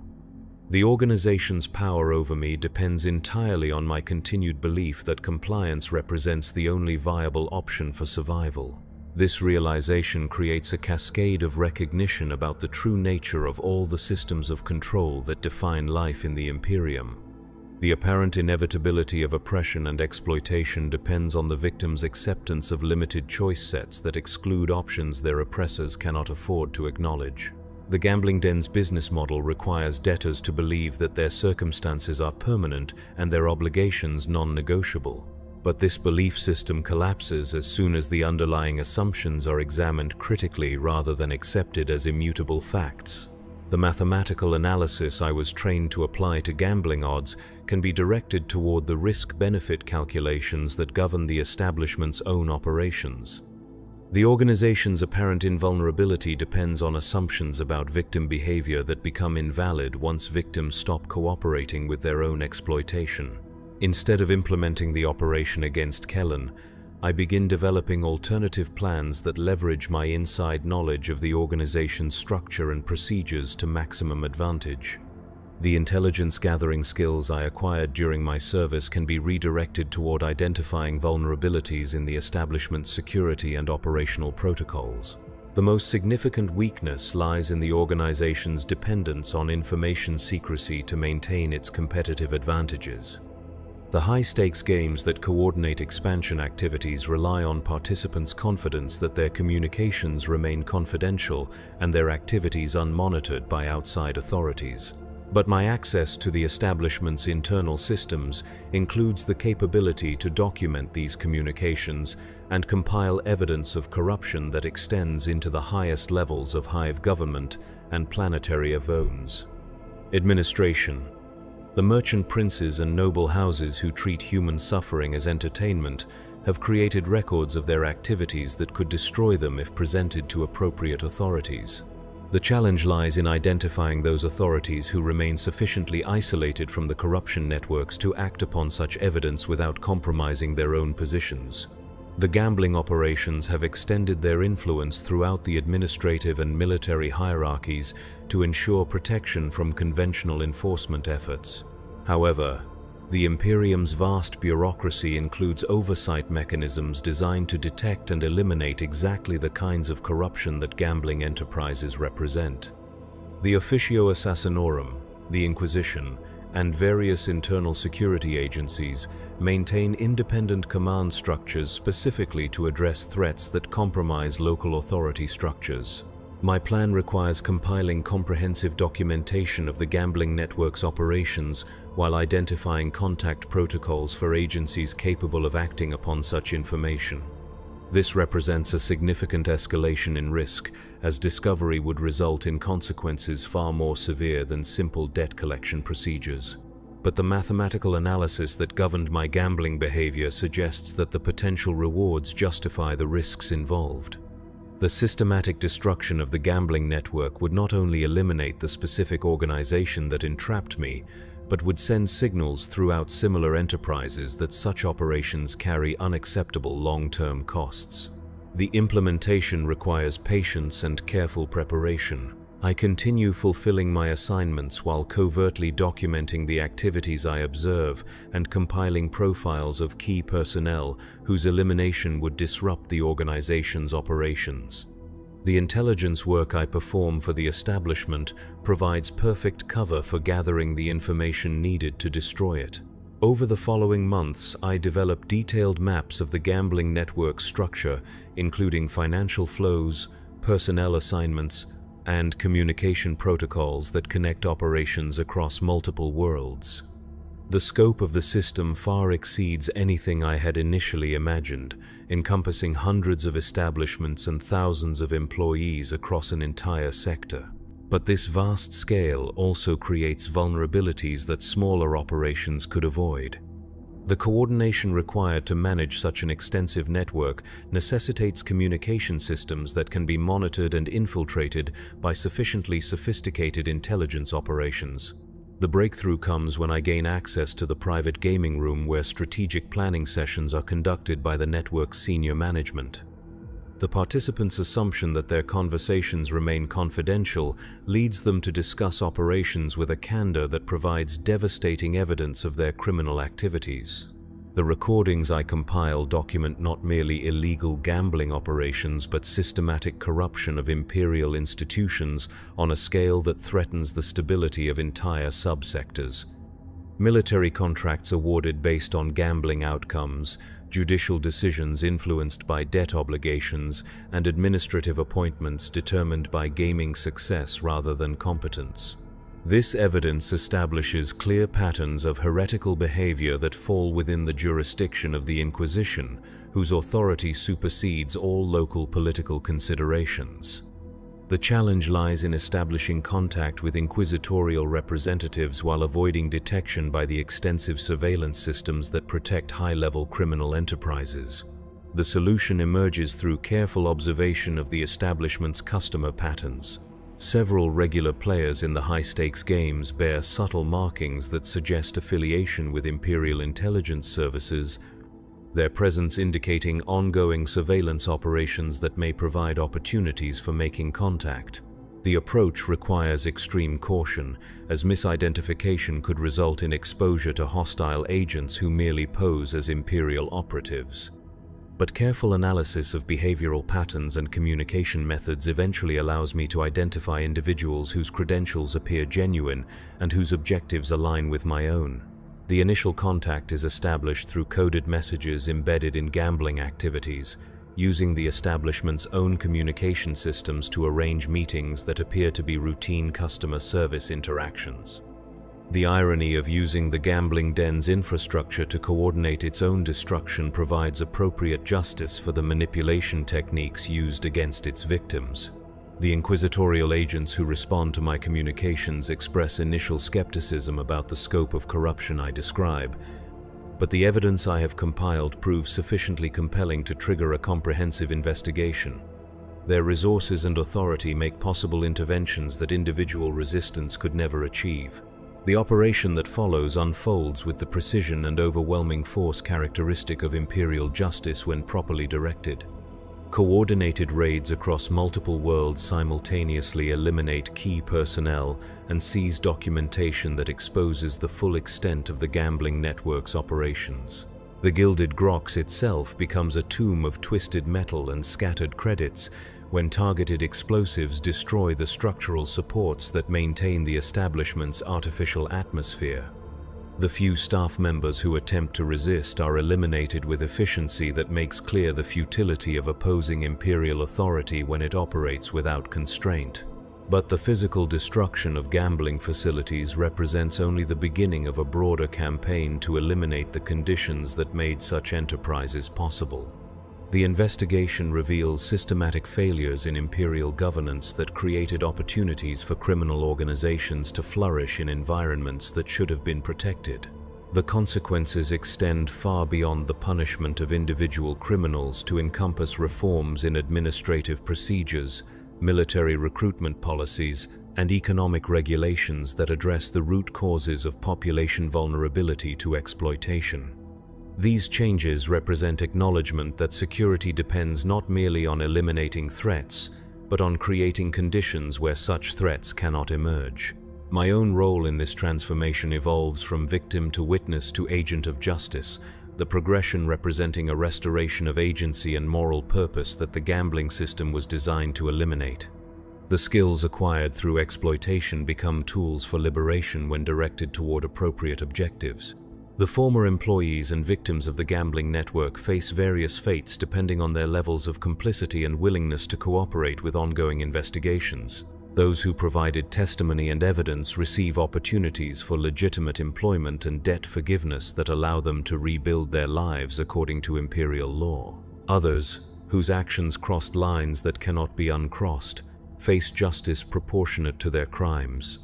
The organization's power over me depends entirely on my continued belief that compliance represents the only viable option for survival. This realization creates a cascade of recognition about the true nature of all the systems of control that define life in the Imperium. The apparent inevitability of oppression and exploitation depends on the victim's acceptance of limited choice sets that exclude options their oppressors cannot afford to acknowledge. The gambling den's business model requires debtors to believe that their circumstances are permanent and their obligations non-negotiable. But this belief system collapses as soon as the underlying assumptions are examined critically rather than accepted as immutable facts. The mathematical analysis I was trained to apply to gambling odds can be directed toward the risk-benefit calculations that govern the establishment's own operations. The organization's apparent invulnerability depends on assumptions about victim behavior that become invalid once victims stop cooperating with their own exploitation. Instead of implementing the operation against Kellen, I begin developing alternative plans that leverage my inside knowledge of the organization's structure and procedures to maximum advantage. The intelligence gathering skills I acquired during my service can be redirected toward identifying vulnerabilities in the establishment's security and operational protocols. The most significant weakness lies in the organization's dependence on information secrecy to maintain its competitive advantages. The high-stakes games that coordinate expansion activities rely on participants' confidence that their communications remain confidential and their activities unmonitored by outside authorities. But my access to the establishment's internal systems includes the capability to document these communications and compile evidence of corruption that extends into the highest levels of Hive government and planetary avones. Administration. The merchant princes and noble houses who treat human suffering as entertainment have created records of their activities that could destroy them if presented to appropriate authorities. The challenge lies in identifying those authorities who remain sufficiently isolated from the corruption networks to act upon such evidence without compromising their own positions. The gambling operations have extended their influence throughout the administrative and military hierarchies to ensure protection from conventional enforcement efforts. However, the Imperium's vast bureaucracy includes oversight mechanisms designed to detect and eliminate exactly the kinds of corruption that gambling enterprises represent. The Officio Assassinorum, the Inquisition, and various internal security agencies maintain independent command structures specifically to address threats that compromise local authority structures. My plan requires compiling comprehensive documentation of the gambling network's operations while identifying contact protocols for agencies capable of acting upon such information. This represents a significant escalation in risk, as discovery would result in consequences far more severe than simple debt collection procedures. But the mathematical analysis that governed my gambling behavior suggests that the potential rewards justify the risks involved. The systematic destruction of the gambling network would not only eliminate the specific organization that entrapped me, but would send signals throughout similar enterprises that such operations carry unacceptable long-term costs. The implementation requires patience and careful preparation. I continue fulfilling my assignments while covertly documenting the activities I observe and compiling profiles of key personnel whose elimination would disrupt the organization's operations. The intelligence work I perform for the establishment provides perfect cover for gathering the information needed to destroy it. Over the following months, I developed detailed maps of the gambling network structure, including financial flows, personnel assignments, and communication protocols that connect operations across multiple worlds. The scope of the system far exceeds anything I had initially imagined, encompassing hundreds of establishments and thousands of employees across an entire sector. But this vast scale also creates vulnerabilities that smaller operations could avoid. The coordination required to manage such an extensive network necessitates communication systems that can be monitored and infiltrated by sufficiently sophisticated intelligence operations. The breakthrough comes when I gain access to the private gaming room where strategic planning sessions are conducted by the network's senior management. The participants' assumption that their conversations remain confidential leads them to discuss operations with a candor that provides devastating evidence of their criminal activities. The recordings I compile document not merely illegal gambling operations but systematic corruption of Imperial institutions on a scale that threatens the stability of entire subsectors. Military contracts awarded based on gambling outcomes, judicial decisions influenced by debt obligations, and administrative appointments determined by gaming success rather than competence. This evidence establishes clear patterns of heretical behavior that fall within the jurisdiction of the Inquisition, whose authority supersedes all local political considerations. The challenge lies in establishing contact with inquisitorial representatives while avoiding detection by the extensive surveillance systems that protect high-level criminal enterprises. The solution emerges through careful observation of the establishment's customer patterns. Several regular players in the high-stakes games bear subtle markings that suggest affiliation with Imperial intelligence services, their presence indicating ongoing surveillance operations that may provide opportunities for making contact. The approach requires extreme caution, as misidentification could result in exposure to hostile agents who merely pose as Imperial operatives. But careful analysis of behavioral patterns and communication methods eventually allows me to identify individuals whose credentials appear genuine and whose objectives align with my own. The initial contact is established through coded messages embedded in gambling activities, using the establishment's own communication systems to arrange meetings that appear to be routine customer service interactions. The irony of using the gambling den's infrastructure to coordinate its own destruction provides appropriate justice for the manipulation techniques used against its victims. The inquisitorial agents who respond to my communications express initial skepticism about the scope of corruption I describe, but the evidence I have compiled proves sufficiently compelling to trigger a comprehensive investigation. Their resources and authority make possible interventions that individual resistance could never achieve. The operation that follows unfolds with the precision and overwhelming force characteristic of Imperial justice when properly directed. Coordinated raids across multiple worlds simultaneously eliminate key personnel and seize documentation that exposes the full extent of the gambling network's operations. The Gilded Grox itself becomes a tomb of twisted metal and scattered credits when targeted explosives destroy the structural supports that maintain the establishment's artificial atmosphere. The few staff members who attempt to resist are eliminated with efficiency that makes clear the futility of opposing Imperial authority when it operates without constraint. But the physical destruction of gambling facilities represents only the beginning of a broader campaign to eliminate the conditions that made such enterprises possible. The investigation reveals systematic failures in Imperial governance that created opportunities for criminal organizations to flourish in environments that should have been protected. The consequences extend far beyond the punishment of individual criminals to encompass reforms in administrative procedures, military recruitment policies, and economic regulations that address the root causes of population vulnerability to exploitation. These changes represent acknowledgement that security depends not merely on eliminating threats, but on creating conditions where such threats cannot emerge. My own role in this transformation evolves from victim to witness to agent of justice, the progression representing a restoration of agency and moral purpose that the gambling system was designed to eliminate. The skills acquired through exploitation become tools for liberation when directed toward appropriate objectives. The former employees and victims of the gambling network face various fates depending on their levels of complicity and willingness to cooperate with ongoing investigations. Those who provided testimony and evidence receive opportunities for legitimate employment and debt forgiveness that allow them to rebuild their lives according to Imperial law. Others, whose actions crossed lines that cannot be uncrossed, face justice proportionate to their crimes.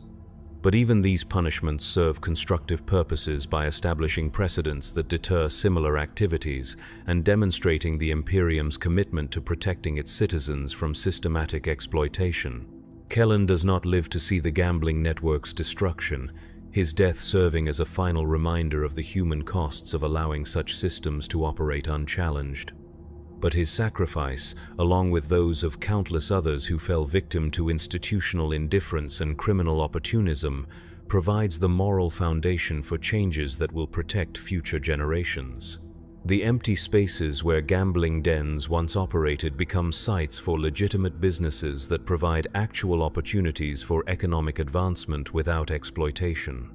But even these punishments serve constructive purposes by establishing precedents that deter similar activities and demonstrating the Imperium's commitment to protecting its citizens from systematic exploitation. Kellen does not live to see the gambling network's destruction, his death serving as a final reminder of the human costs of allowing such systems to operate unchallenged. But his sacrifice, along with those of countless others who fell victim to institutional indifference and criminal opportunism, provides the moral foundation for changes that will protect future generations. The empty spaces where gambling dens once operated become sites for legitimate businesses that provide actual opportunities for economic advancement without exploitation.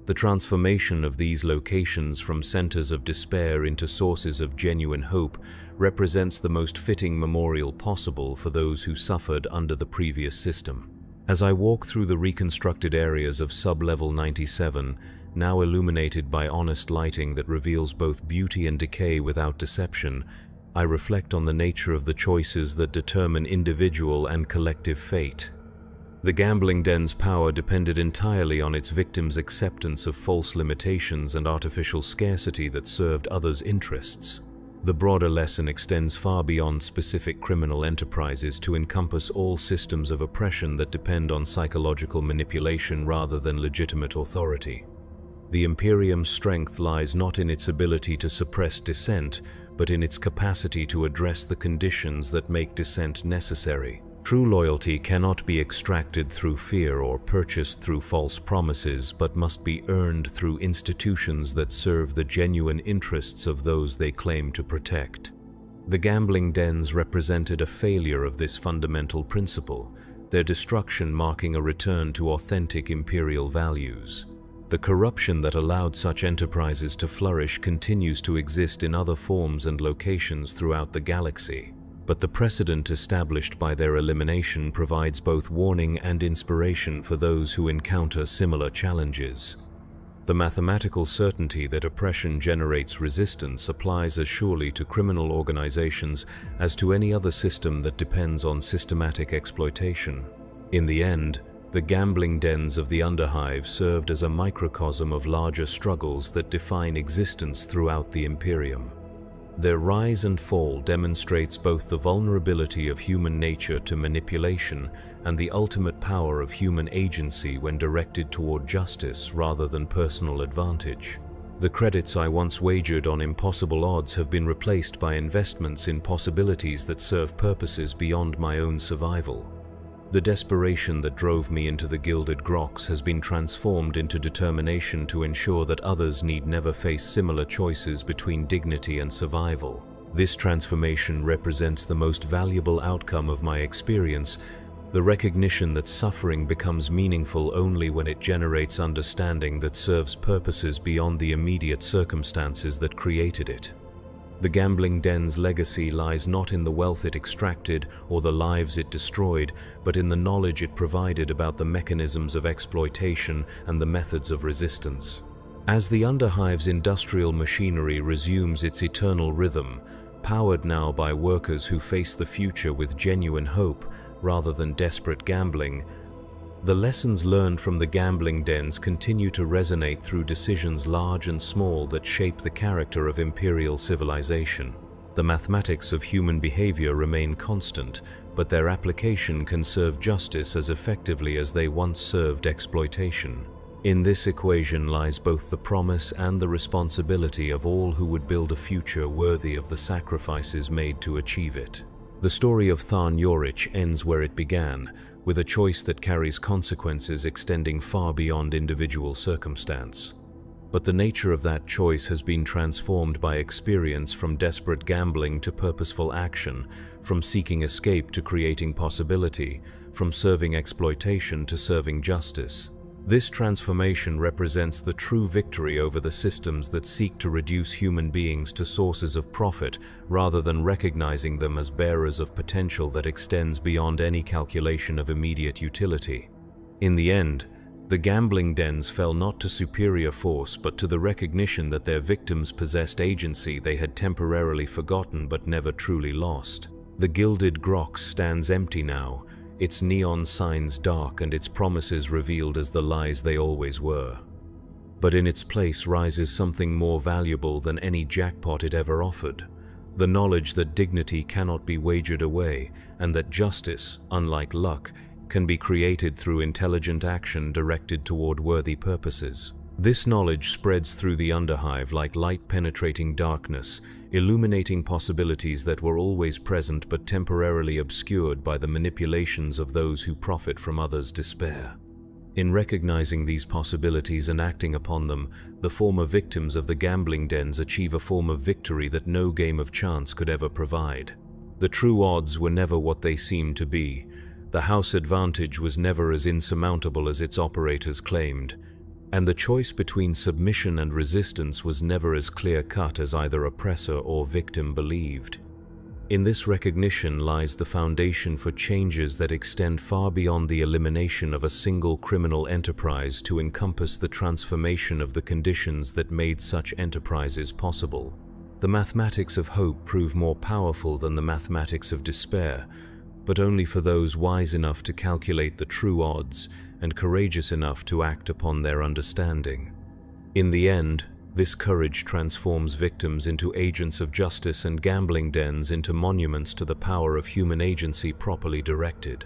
The transformation of these locations from centers of despair into sources of genuine hope represents the most fitting memorial possible for those who suffered under the previous system. As I walk through the reconstructed areas of Sub-Level 97, now illuminated by honest lighting that reveals both beauty and decay without deception, I reflect on the nature of the choices that determine individual and collective fate. The gambling den's power depended entirely on its victims' acceptance of false limitations and artificial scarcity that served others' interests. The broader lesson extends far beyond specific criminal enterprises to encompass all systems of oppression that depend on psychological manipulation rather than legitimate authority. The Imperium's strength lies not in its ability to suppress dissent, but in its capacity to address the conditions that make dissent necessary. True loyalty cannot be extracted through fear or purchased through false promises, but must be earned through institutions that serve the genuine interests of those they claim to protect. The gambling dens represented a failure of this fundamental principle, their destruction marking a return to authentic imperial values. The corruption that allowed such enterprises to flourish continues to exist in other forms and locations throughout the galaxy, but the precedent established by their elimination provides both warning and inspiration for those who encounter similar challenges. The mathematical certainty that oppression generates resistance applies as surely to criminal organizations as to any other system that depends on systematic exploitation. In the end, the gambling dens of the Underhive served as a microcosm of larger struggles that define existence throughout the Imperium. Their rise and fall demonstrates both the vulnerability of human nature to manipulation and the ultimate power of human agency when directed toward justice rather than personal advantage. The credits I once wagered on impossible odds have been replaced by investments in possibilities that serve purposes beyond my own survival. The desperation that drove me into the Gilded Grox has been transformed into determination to ensure that others need never face similar choices between dignity and survival. This transformation represents the most valuable outcome of my experience, the recognition that suffering becomes meaningful only when it generates understanding that serves purposes beyond the immediate circumstances that created it. The gambling den's legacy lies not in the wealth it extracted or the lives it destroyed, but in the knowledge it provided about the mechanisms of exploitation and the methods of resistance. As the Underhive's industrial machinery resumes its eternal rhythm, powered now by workers who face the future with genuine hope rather than desperate gambling, the lessons learned from the gambling dens continue to resonate through decisions large and small that shape the character of Imperial civilization. The mathematics of human behavior remain constant, but their application can serve justice as effectively as they once served exploitation. In this equation lies both the promise and the responsibility of all who would build a future worthy of the sacrifices made to achieve it. The story of Tharn Yorich ends where it began, with a choice that carries consequences extending far beyond individual circumstance. But the nature of that choice has been transformed by experience, from desperate gambling to purposeful action, from seeking escape to creating possibility, from serving exploitation to serving justice. This transformation represents the true victory over the systems that seek to reduce human beings to sources of profit rather than recognizing them as bearers of potential that extends beyond any calculation of immediate utility. In the end, the gambling dens fell not to superior force but to the recognition that their victims possessed agency they had temporarily forgotten but never truly lost. The Gilded Grox stands empty now, its neon signs dark and its promises revealed as the lies they always were. But in its place rises something more valuable than any jackpot it ever offered: the knowledge that dignity cannot be wagered away, and that justice, unlike luck, can be created through intelligent action directed toward worthy purposes. This knowledge spreads through the Underhive like light penetrating darkness, illuminating possibilities that were always present but temporarily obscured by the manipulations of those who profit from others' despair. In recognizing these possibilities and acting upon them, the former victims of the gambling dens achieve a form of victory that no game of chance could ever provide. The true odds were never what they seemed to be. The house advantage was never as insurmountable as its operators claimed, and the choice between submission and resistance was never as clear-cut as either oppressor or victim believed. In this recognition lies the foundation for changes that extend far beyond the elimination of a single criminal enterprise to encompass the transformation of the conditions that made such enterprises possible. The mathematics of hope prove more powerful than the mathematics of despair, but only for those wise enough to calculate the true odds and courageous enough to act upon their understanding. In the end, this courage transforms victims into agents of justice and gambling dens into monuments to the power of human agency properly directed.